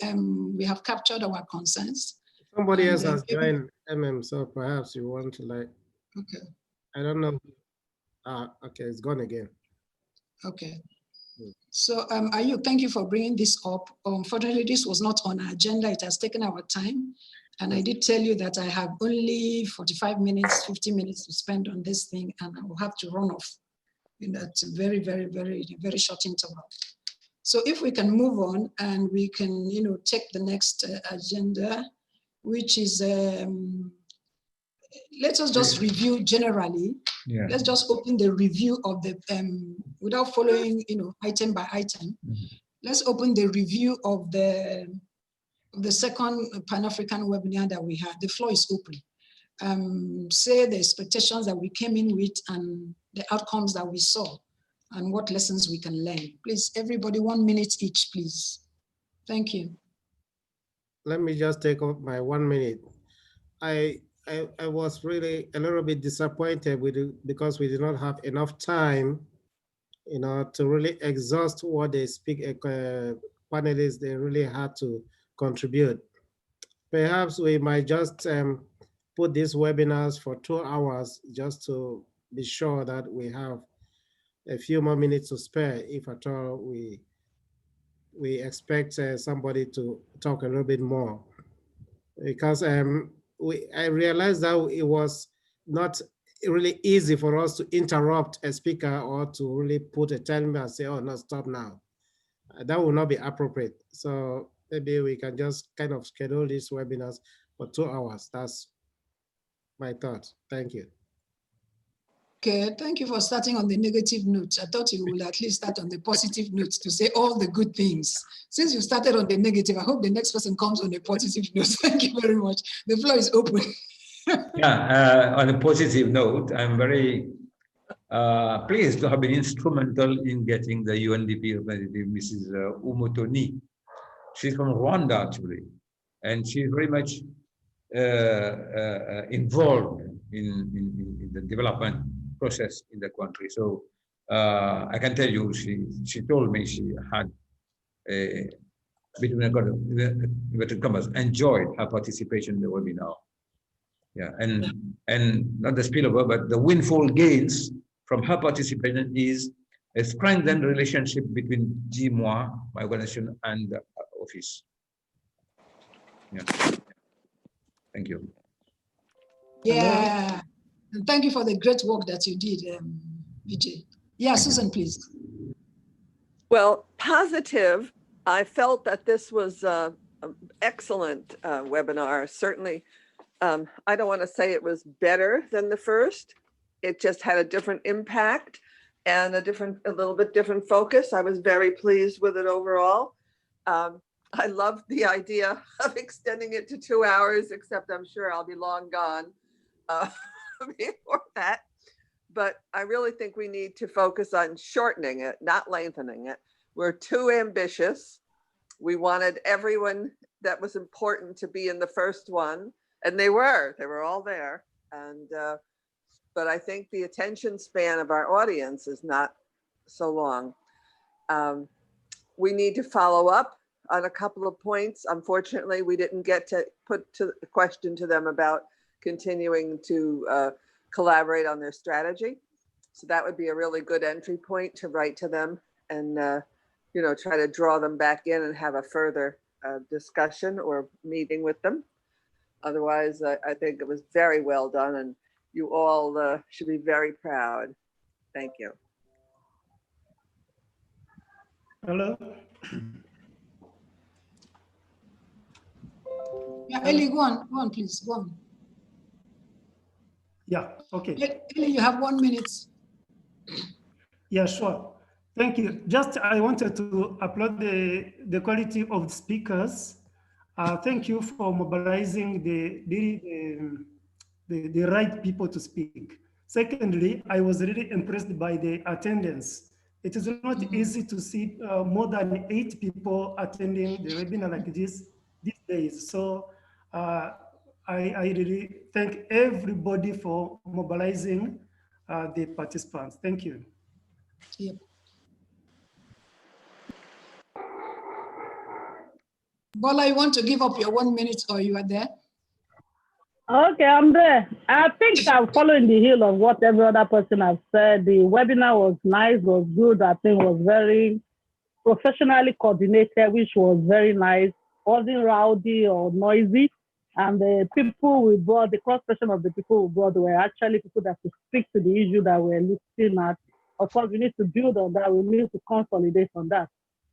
we have captured our concerns. Somebody else has joined so perhaps you want to okay. I don't know. Okay, it's gone again. Okay. So Ayuk, thank you for bringing this up. Unfortunately, this was not on our agenda. It has taken our time. And I did tell you that I have only 45 minutes, 50 minutes to spend on this thing, and I will have to run off in that very, very, very short interval. So if we can move on and we can, you know, take the next agenda, which is, let us just review generally. Yeah. Let's just open the review of the, without following, you know, item by item. let's open the review of the second Pan-African webinar that we had. The floor is open. Say the expectations that we came in with and the outcomes that we saw and what lessons we can learn. Please, everybody, 1 minute each, please. Thank you. Let me just take off my 1 minute. I was really a little bit disappointed with it because we did not have enough time, to really exhaust what the panelists they really had to contribute. Perhaps we might just put these webinars for 2 hours just to be sure that we have a few more minutes to spare if at all we expect somebody to talk a little bit more. Because I realized that it was not really easy for us to interrupt a speaker or to really put a timer and say, oh, no, stop now. That will not be appropriate. So maybe we can just kind of schedule these webinars for 2 hours. That's my thought. Thank you. Okay, thank you for starting on the negative note. I thought you would at least start on the positive note to say all the good things. Since you started on the negative, I hope the next person comes on a positive note. Thank you very much. The floor is open. Yeah, on a positive note, I'm very pleased to have been instrumental in getting the UNDP representative, Mrs. Umutoni. She's from Rwanda, actually, and she's very much involved in the development process in the country. So I can tell you, she told me she had between inverted commas enjoyed her participation in the webinar. Yeah, and not the spillover, but the windfall gains from her participation is a strengthened relationship between GMOA, my organization, and the office. Yeah. Thank you. Yeah, and thank you for the great work that you did, Vijay. Yeah, Susan, please. Well, positive, I felt that this was an excellent webinar. Certainly, I don't want to say it was better than the first. It just had a different impact and a little bit different focus. I was very pleased with it overall. I loved the idea of extending it to 2 hours, except I'm sure I'll be long gone before that. But I really think we need to focus on shortening it, not lengthening it. We're too ambitious. We wanted everyone that was important to be in the first one, and they were all there. And but I think the attention span of our audience is not so long. We need to follow up on a couple of points. Unfortunately, we didn't get to put a question to them about continuing to collaborate on their strategy. So that would be a really good entry point to write to them and try to draw them back in and have a further discussion or meeting with them. Otherwise, I think it was very well done, and you all should be very proud. Thank you. Hello. Yeah, Eli, go on, please, go on. Yeah, okay. Eli, you have 1 minute. Yeah, sure. Thank you. Just I wanted to applaud the quality of the speakers. Thank you for mobilizing the right people to speak. Secondly, I was really impressed by the attendance. It is not easy to see more than 8 people attending the webinar like this these days. So I really thank everybody for mobilizing the participants. Thank you. Yep. Bola, you want to give up your 1 minute or you are there? Okay, I'm there. I think I'm following the heel of what every other person has said. The webinar was nice, was good. I think was very professionally coordinated, which was very nice. Wasn't rowdy or noisy. And the people we brought, the cross-section of the people we brought were actually people that could speak to the issue that we're looking at. Of course, we need to build on that. We need to consolidate on that.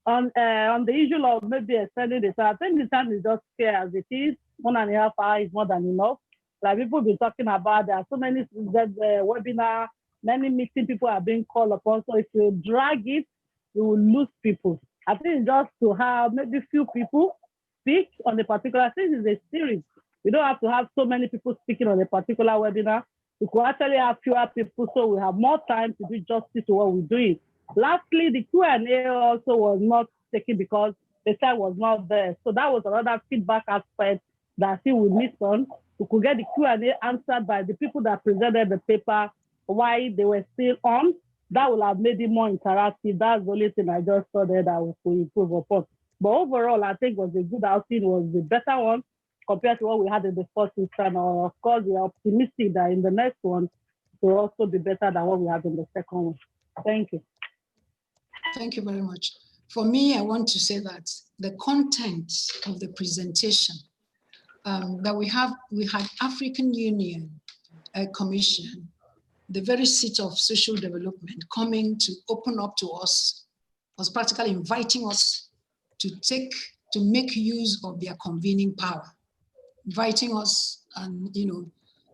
On the issue of maybe extending the time, I think the time is just fair as it is. 1.5 hours is more than enough. Like people be talking about, there are so many webinar, many meeting people are being called upon. So if you drag it, you will lose people. I think just to have maybe few people speak on a particular, since it's a series, we don't have to have so many people speaking on a particular webinar. We could actually have fewer people so we have more time to do justice to what we're doing. Lastly, the Q&A also was not taken because the time was not there. So that was another feedback aspect that I think we missed on. We could get the Q&A answered by the people that presented the paper while they were still on. That would have made it more interactive. That's the only thing I just saw there that we could improve upon. But overall, I think it was a good outing, was the better one compared to what we had in the first time. Of course, we are optimistic that in the next one, it will also be better than what we had in the second one. Thank you. Thank you very much. For me, I want to say that the content of the presentation that we had African Union Commission, the very seat of social development, coming to open up to us, was practically inviting us to make use of their convening power, inviting us and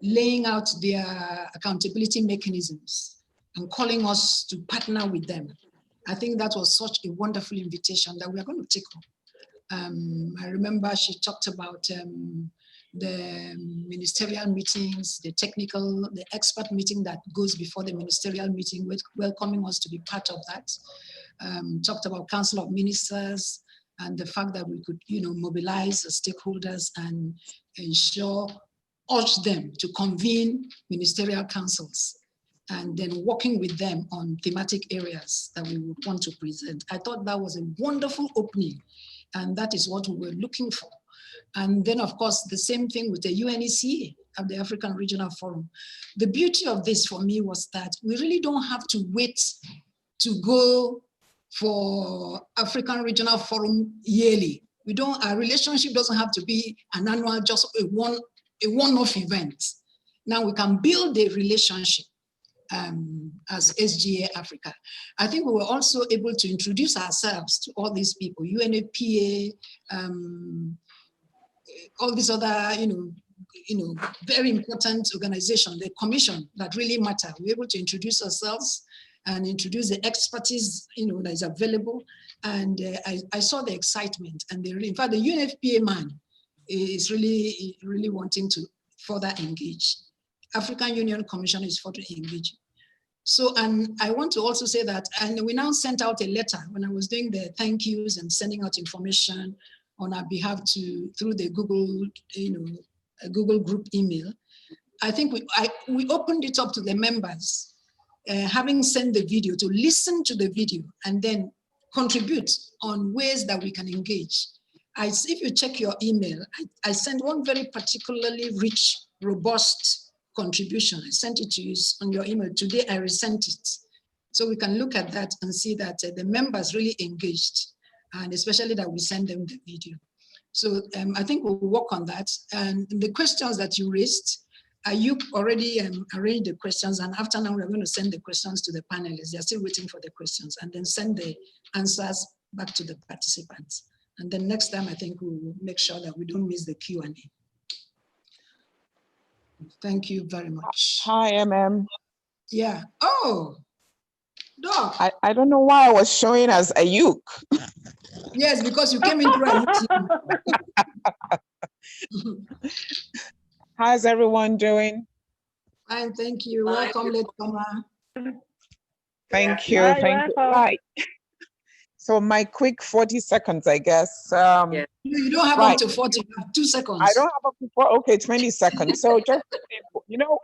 laying out their accountability mechanisms and calling us to partner with them. I think that was such a wonderful invitation that we are going to take on. I remember she talked about the ministerial meetings, the expert meeting that goes before the ministerial meeting, with welcoming us to be part of that. Talked about Council of Ministers and the fact that we could, mobilize the stakeholders and urge them to convene ministerial councils, and then working with them on thematic areas that we would want to present. I thought that was a wonderful opening, and that is what we were looking for. And then, of course, the same thing with the UNECA of the African Regional Forum. The beauty of this for me was that we really don't have to wait to go for African Regional Forum yearly. Our relationship doesn't have to be an annual, just a one-off event. Now we can build a relationship as SGA Africa. I think we were also able to introduce ourselves to all these people, UNFPA, all these other, very important organizations, the commission that really matter. We're able to introduce ourselves and introduce the expertise, that is available. And I saw the excitement, and in fact, the UNFPA man is really, really wanting to further engage. African Union Commission is further engaging. So, and I want to also say that, and we now sent out a letter when I was doing the thank yous and sending out information on our behalf through the Google, Google group email. I think we opened it up to the members, having sent the video, to listen to the video and then contribute on ways that we can engage. If you check your email, I sent one very particularly rich, robust contribution. I sent it to you on your email. Today I resent it. So we can look at that and see that the members really engaged, and especially that we send them the video. So I think we'll work on that. And the questions that you raised, you already arranged the questions, and after now we're going to send the questions to the panelists. They're still waiting for the questions, and then send the answers back to the participants. And then next time, I think we'll make sure that we don't miss the Q&A. Thank you very much. Hi, MM. Yeah. Oh, Doc. I don't know why I was showing as Ayuk. Yes, because you came in through How's everyone doing? Fine, thank you. Welcome, latecomer. Thank you. Thank you. Right. So my quick 40 seconds, I guess. Yeah. You don't have up to 40, 2 seconds. I don't have up to 4, okay, 20 seconds. So just,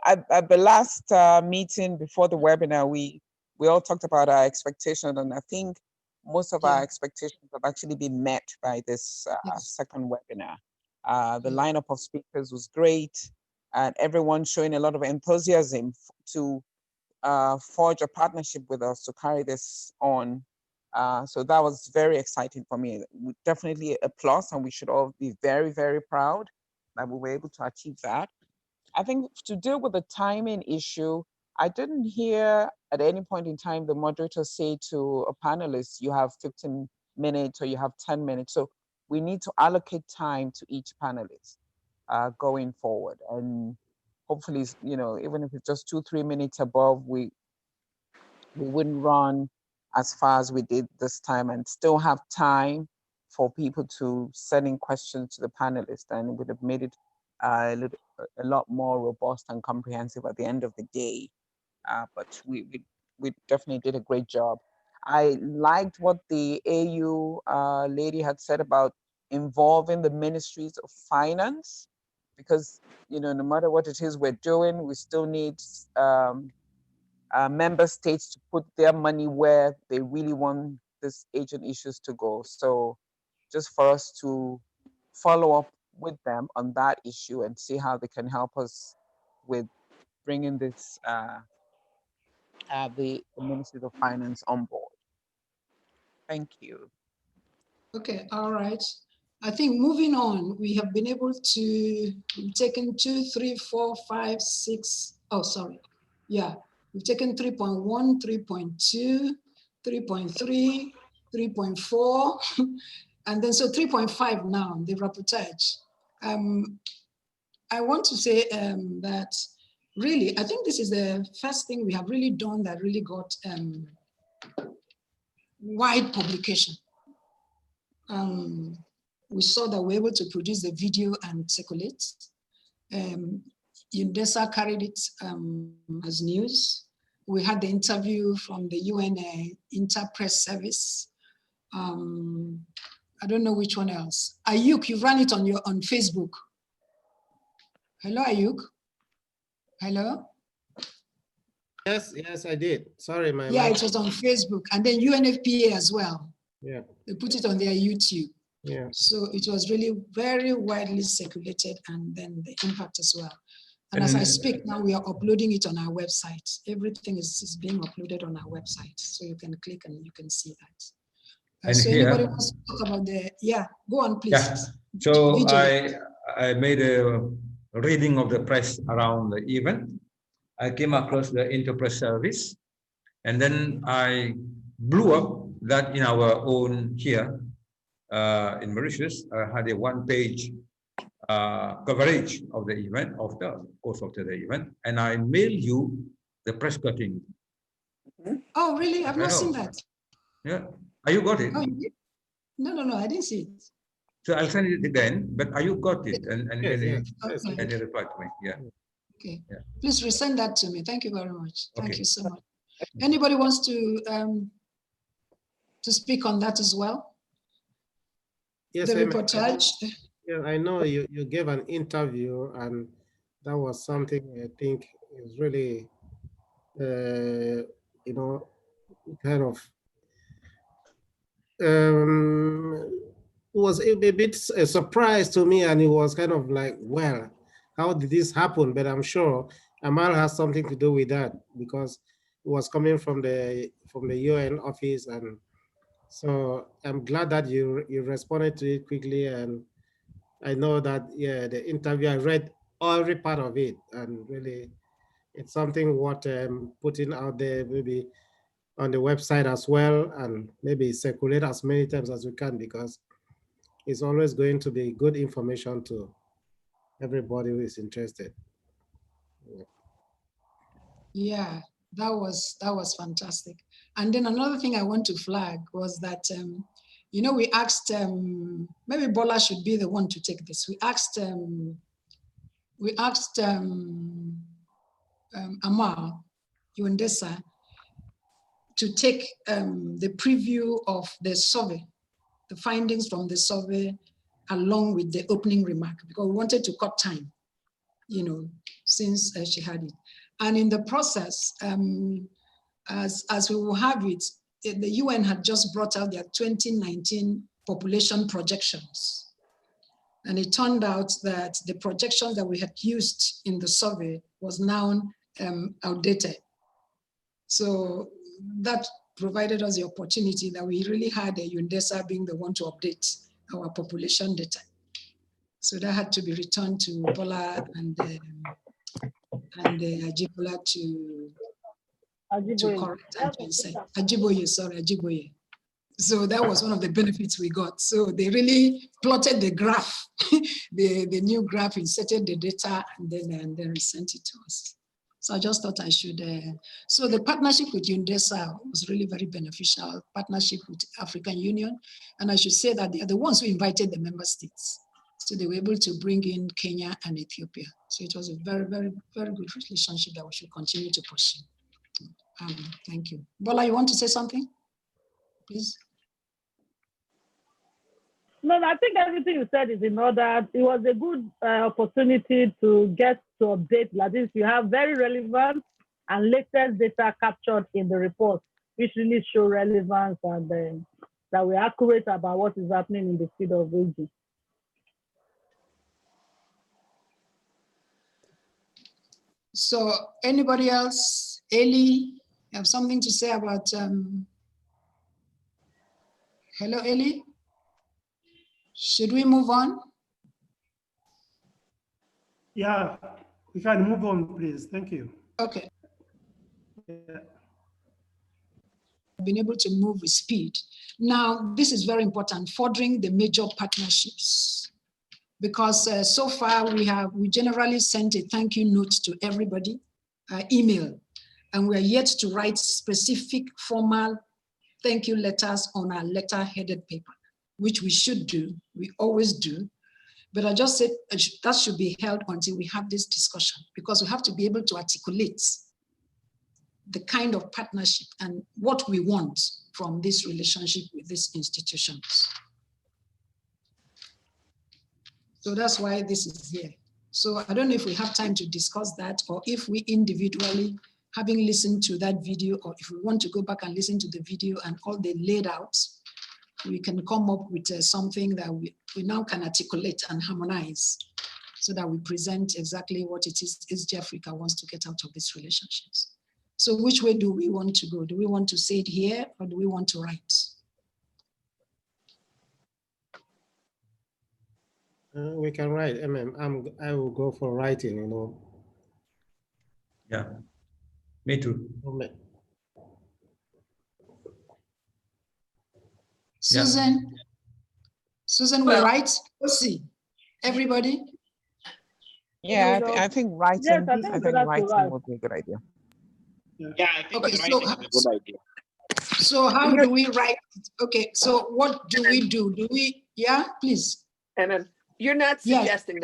at the last meeting before the webinar, we all talked about our expectations, and I think most of our expectations have actually been met by this second webinar. The lineup of speakers was great, and everyone showing a lot of enthusiasm to forge a partnership with us to carry this on. So that was very exciting for me. Definitely a plus, and we should all be very, very proud that we were able to achieve that. I think to deal with the timing issue, I didn't hear at any point in time the moderator say to a panelist, you have 15 minutes or you have 10 minutes. So we need to allocate time to each panelist going forward. And hopefully, even if it's just 2-3 minutes above, we wouldn't run as far as we did this time, and still have time for people to send in questions to the panelists, and it would have made it a lot more robust and comprehensive at the end of the day. But we definitely did a great job. I liked what the AU lady had said about involving the ministries of finance, because, you know, no matter what it is we're doing, we still need member states to put their money where they really want this agent issues to go. So just for us to follow up with them on that issue and see how they can help us with bringing this the Ministry of Finance on board. Thank you. Okay, all right. I think moving on, we have been able to taken 2, 3, 4, 5, 6. Oh, sorry. Yeah, we've taken 3.1, 3.2, 3.3, 3.4, and then so 3.5 now, the rapportage. I want to say that really, I think this is the first thing we have really done that really got wide publication. We saw that we were able to produce the video and circulate. UNDESA carried it as news. We had the interview from the UN Interpress Service. I don't know which one else. Ayuk, you ran it on Facebook. Hello, Ayuk. Hello. Yes, I did. Sorry, my yeah, mic. it was on Facebook, and then UNFPA as well. Yeah. They put it on their YouTube. Yeah. So it was really very widely circulated, and then the impact as well. And as I speak now, we are uploading it on our website. Everything is being uploaded on our website. So you can click and you can see that. So here, anybody wants to talk about go on, please. Yeah. So I made a reading of the press around the event. I came across the Interpress service, and then I blew up that in our own here in Mauritius. I had a one-page coverage of the event, of the course of the event, and I mailed you the press cutting. Oh, really? I've not seen that. Yeah. You got it? Oh, no, I didn't see it. So I'll send it again, but you got it, and yes. and you reply to me. Yeah. Okay. Yeah. Please resend that to me. Thank you very much. Thank Okay. you so much. Anybody wants to speak on that as well? Yes, the reportage. Yeah, I know you gave an interview, and that was something I think is really, you know, kind of, it was a bit a surprise to me, and it was kind of like, well, how did this happen? But I'm sure Amal has something to do with that, because it was coming from the UN office, and so I'm glad that you responded to it quickly. And I know that, yeah, the interview, I read every part of it, and really it's something worth putting out there, maybe on the website as well, and maybe circulate as many times as we can, because it's always going to be good information to everybody who is interested. Yeah, that was fantastic. And then another thing I want to flag was that, you know, we asked, maybe Bola should be the one to take this. We asked Amal UNDESA to take the preview of the survey, the findings from the survey, along with the opening remark, because we wanted to cut time, you know, since she had it. And in the process, as we will have it, the UN had just brought out their 2019 population projections. And it turned out that the projections that we had used in the survey was now outdated. So that provided us the opportunity that we really had a UNDESA being the one to update our population data. So that had to be returned to Bola and Ajibola to correct and to insert. Ajiboye. So that was one of the benefits we got. So they really plotted the graph, the new graph, inserted the data, and then sent it to us. So I just thought I should. So the partnership with UNDESA was really very beneficial, partnership with African Union. And I should say that they are the ones who invited the member states. So they were able to bring in Kenya and Ethiopia. So it was a very, very, very good relationship that we should continue to pursue. Thank you. Bola, you want to say something? Please. No, I think everything you said is in order. It was a good opportunity to get to update like this. You have very relevant and latest data captured in the report, which really show relevance and that we're accurate about what is happening in the field of aging. So anybody else? Ellie, you have something to say about, hello, Ellie? Should we move on? Yeah, we can move on, please. Thank you. Okay. Yeah. Been able to move with speed. Now, this is very important, furthering the major partnerships. Because so far we generally sent a thank you note to everybody, email, and we are yet to write specific formal thank you letters on our letter-headed paper, which we should do, we always do. But I just said that should be held until we have this discussion, because we have to be able to articulate the kind of partnership and what we want from this relationship with these institutions. So that's why this is here. So I don't know if we have time to discuss that, or if we individually, having listened to that video, or if we want to go back and listen to the video and all they laid out, we can come up with something that we now can articulate and harmonize, so that we present exactly what it is SG Africa wants to get out of these relationships. So which way do we want to go? Do we want to say it here, or do we want to write? We can write. I will go for writing, you know. Yeah, me too. Susan, yeah. Susan will write. We'll see. Everybody? Yeah, I think writing, yes, I think writing would be a good idea. Yeah, I think okay, writing is a good idea. So how do we write? Okay, so what do we do? Do we, yeah, please. And you're not suggesting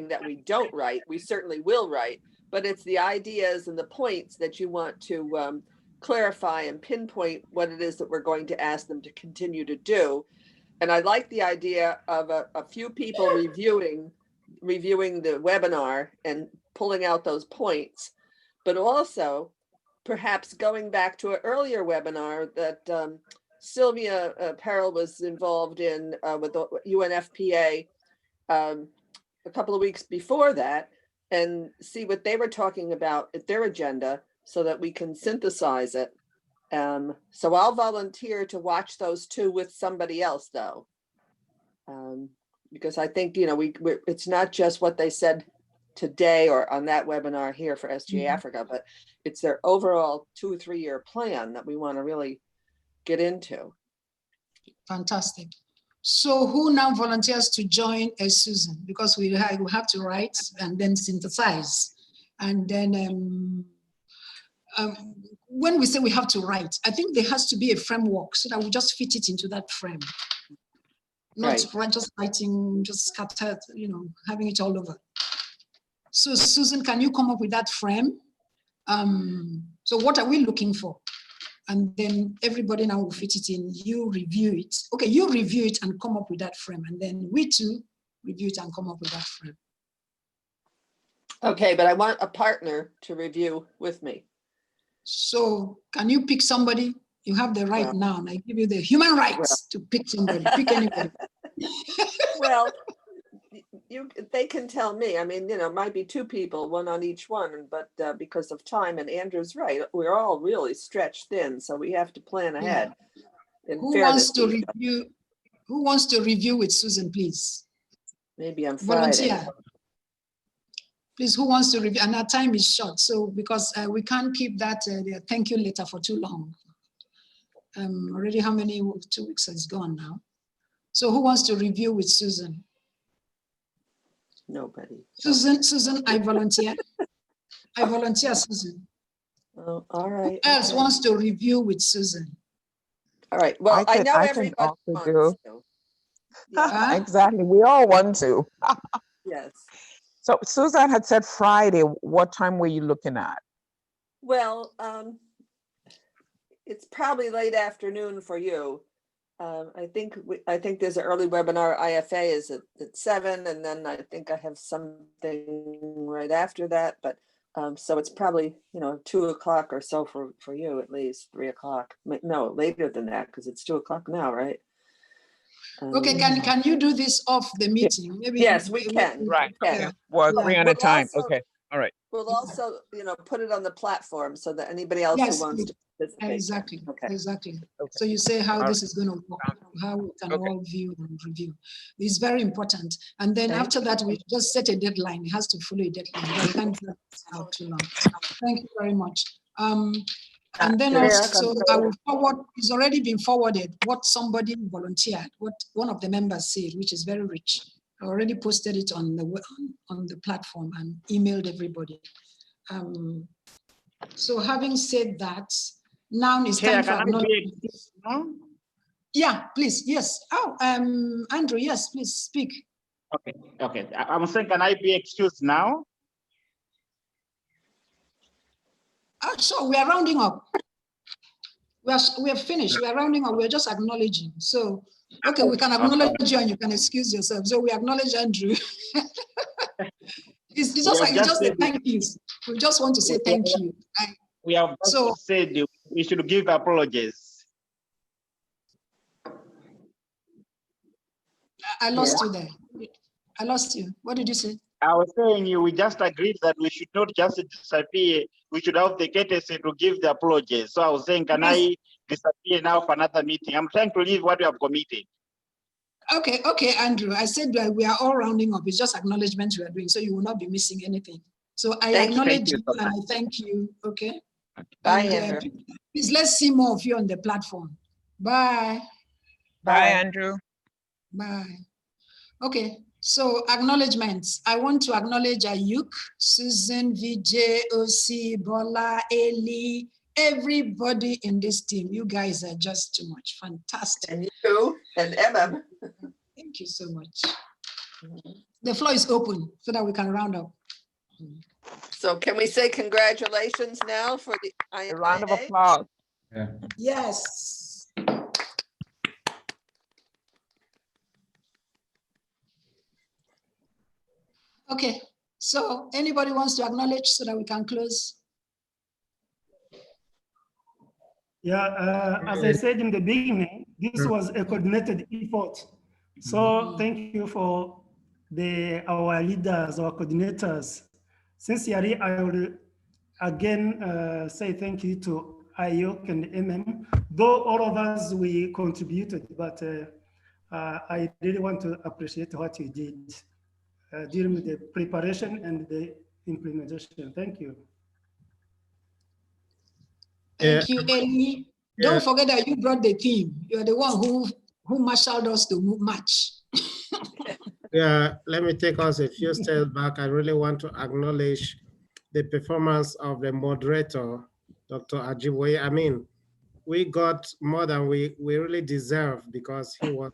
that we don't write. We certainly will write, but it's the ideas and the points that you want to clarify and pinpoint what it is that we're going to ask them to continue to do. And I like the idea of a few people reviewing the webinar and pulling out those points, but also perhaps going back to an earlier webinar that Sylvia Perel was involved in with the UNFPA a couple of weeks before that, and see what they were talking about at their agenda so that we can synthesize it. So I'll volunteer to watch those two with somebody else though. Because I think, you know, it's not just what they said today or on that webinar here for SGA Africa, but it's their overall 2 or 3 year plan that we want to really get into. Fantastic. So who now volunteers to join as Susan? Because we have to write and then synthesize. And then when we say we have to write, I think there has to be a framework so that we just fit it into that frame. Not just writing, just scattered, you know, having it all over. So Susan, can you come up with that frame? So what are we looking for? And then everybody now will fit it in. You review it. Okay, you review it and come up with that frame. And then we too review it and come up with that frame. Okay, but I want a partner to review with me. So can you pick somebody? You have the right now, and I give you the human rights to pick somebody, pick anybody. Well, they can tell me. I mean, you know, it might be 2 people, 1 on each one, but because of time, and Andrew's right, we're all really stretched thin, so we have to plan ahead. Who wants to review? Who wants to review with Susan, please? Maybe on Friday. Volunteer. Please, who wants to review? And our time is short, so because we can't keep that thank you letter for too long. Already how many 2 weeks has gone now? So who wants to review with Susan? Nobody. Susan, I volunteer. I volunteer, Susan. Oh, all right. Who else okay. wants to review with Susan? All right. Well, I know I can everybody also wants do. to. Yeah, Huh? Exactly. We all want to. yes. So Susan had said Friday. What time were you looking at? Well, it's probably late afternoon for you. I think there's an early webinar. IFA is at 7, and then I think I have something right after that. But so it's probably 2 o'clock or so for you, at least 3 o'clock. No, later than that, because it's 2 o'clock now, right? Okay, can you do this off the meeting? Maybe. Yes, we can. Right. Yeah. Okay. We'll agree Yeah. on a We'll time. also- Okay. All right. We'll also, put it on the platform so that anybody else Yes, who wants please. to participate can. Exactly, Okay. exactly. Okay. So you say how All this is going to work, how we can Okay. all view and review. It's very important. And then Thank after that, we just set a deadline. It has to follow a deadline. We can't drag this out too long. Thank you very much. And then Yeah, also, I will forward, it's already been forwarded, what somebody volunteered, what one of the members said, which is very rich. I already posted it on the platform and emailed everybody. So having said that, now it's Chair, time for can I be acknowledgement. excused now? Yeah, please, yes. Oh, Andrew, yes, please speak. Okay. I'm saying, can I be excused now? So we are rounding up. We are finished. We are rounding up. We're just acknowledging. So, okay, we can acknowledge you and you can excuse yourself. So we acknowledge Andrew. It's just a thank you. We just want to say thank you. We have just said we should give apologies. I lost you there. I lost you. What did you say? I was saying we just agreed that we should not just disappear. We should have the courtesy to give the apologies. So I was saying, can I disappear now for another meeting? I'm trying to leave what we have committed. Okay, Andrew. I said that we are all rounding up. It's just acknowledgement we are doing, so you will not be missing anything. So I acknowledge you and I thank you. Okay. Bye, and, Andrew. Please, let's see more of you on the platform. Bye. Bye, Andrew. Bye. Okay. So acknowledgements. I want to acknowledge Ayuk, Susan, Vijay, OC, Bola, Eli, everybody in this team. You guys are just too much. Fantastic. And you and Emma. Thank you so much. The floor is open so that we can round up. So can we say congratulations now for the IMIA? A round of applause. Yeah. Yes. Okay, so anybody wants to acknowledge so that we can close? Yeah, as I said in the beginning, this was a coordinated effort. So thank you for our leaders, our coordinators. Sincerely, I will again say thank you to IOC and MM, though all of us, we contributed, but I really want to appreciate what you did during the preparation and the implementation. Thank you. Thank you, Eli. Don't forget that you brought the team. You're the one who marshaled us to match. Yeah, let me take us a few steps back. I really want to acknowledge the performance of the moderator, Dr. Ajiboye. I mean, we got more than we really deserve because he was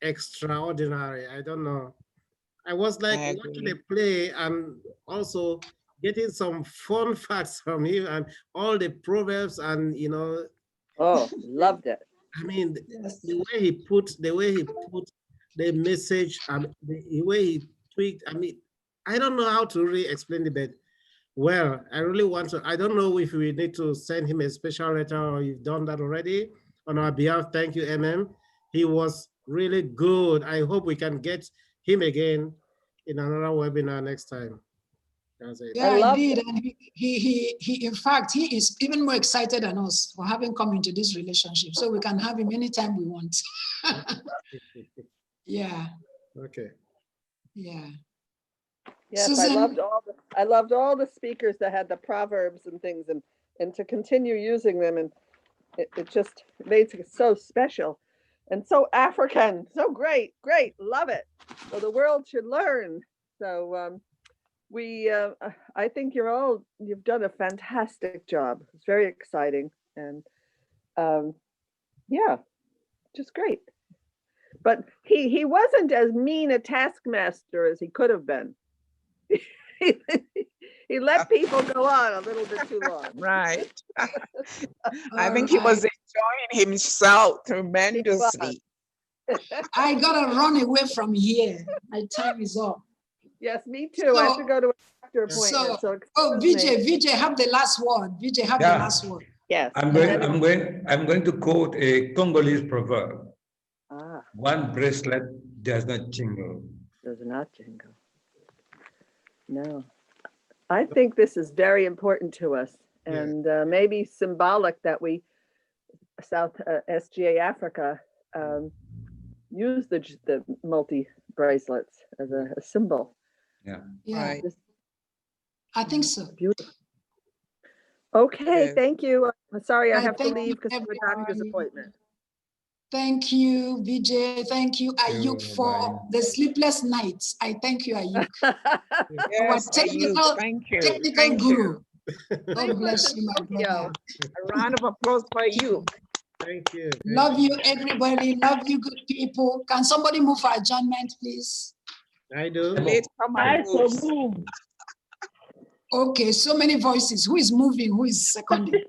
extraordinary. I don't know. I was like watching the play and also getting some fun facts from him and all the proverbs and, you know. Oh, loved it. I mean, the way he put the message, the way he tweaked, I mean, I don't know how to really explain it, but well, I really want to, I don't know if we need to send him a special letter or you've done that already on our behalf. Thank you, MM. He was really good. I hope we can get him again in another webinar next time. That's it. Yeah, I did. And he in fact, he is even more excited than us for having come into this relationship. So we can have him anytime we want. Yeah. Okay. Yeah. Yes, Susan? I loved all the speakers that had the proverbs and things, and to continue using them, and it just made it so special and so African, so great, love it. So the world should learn. So I think you've done a fantastic job. It's very exciting and yeah, just great. But he wasn't as mean a taskmaster as he could have been. He let people go on a little bit too long. Right. I think he was enjoying himself tremendously. I gotta run away from here. My time is up. Yes, me too. I have to go to a doctor appointment. Vijay, have the last word. Vijay, have the last word. Yes. I'm going to quote a Congolese proverb. One bracelet does not jingle. Does not jingle. No. I think this is very important to us, and maybe symbolic that we, SGA Africa, use the multi bracelets as a symbol. Yeah. Right. I think so. Beautiful. Okay, Yes. thank you. I'm sorry I have to thank leave you, because of a doctor's everybody. appointment. Thank you, Vijay. Thank you, Ayuk, for the sleepless nights. I thank you, Ayuk. Yes, technical, thank you. technical Thank guru. you. God bless you, my brother. A round of applause for you. Thank you. Love you, everybody. Love you, good people. Can somebody move for adjournment, please? I do. Late come I and so moves. move. Okay, so many voices. Who is moving? Who is seconding?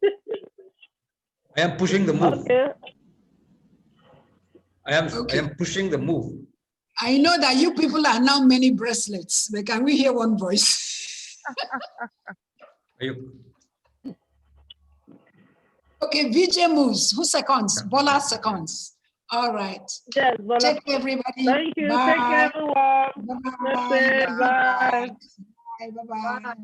I am pushing the move. Okay. I am pushing the move. I know that you people are now many bracelets, but can we hear one voice? Ayuk. Okay, VJ moves. Who seconds? Bola seconds. All right. Yes, Bola. Take care, everybody. Thank you. Bye. Take care, everyone. Bye. Bye. Bye. Bye. Bye.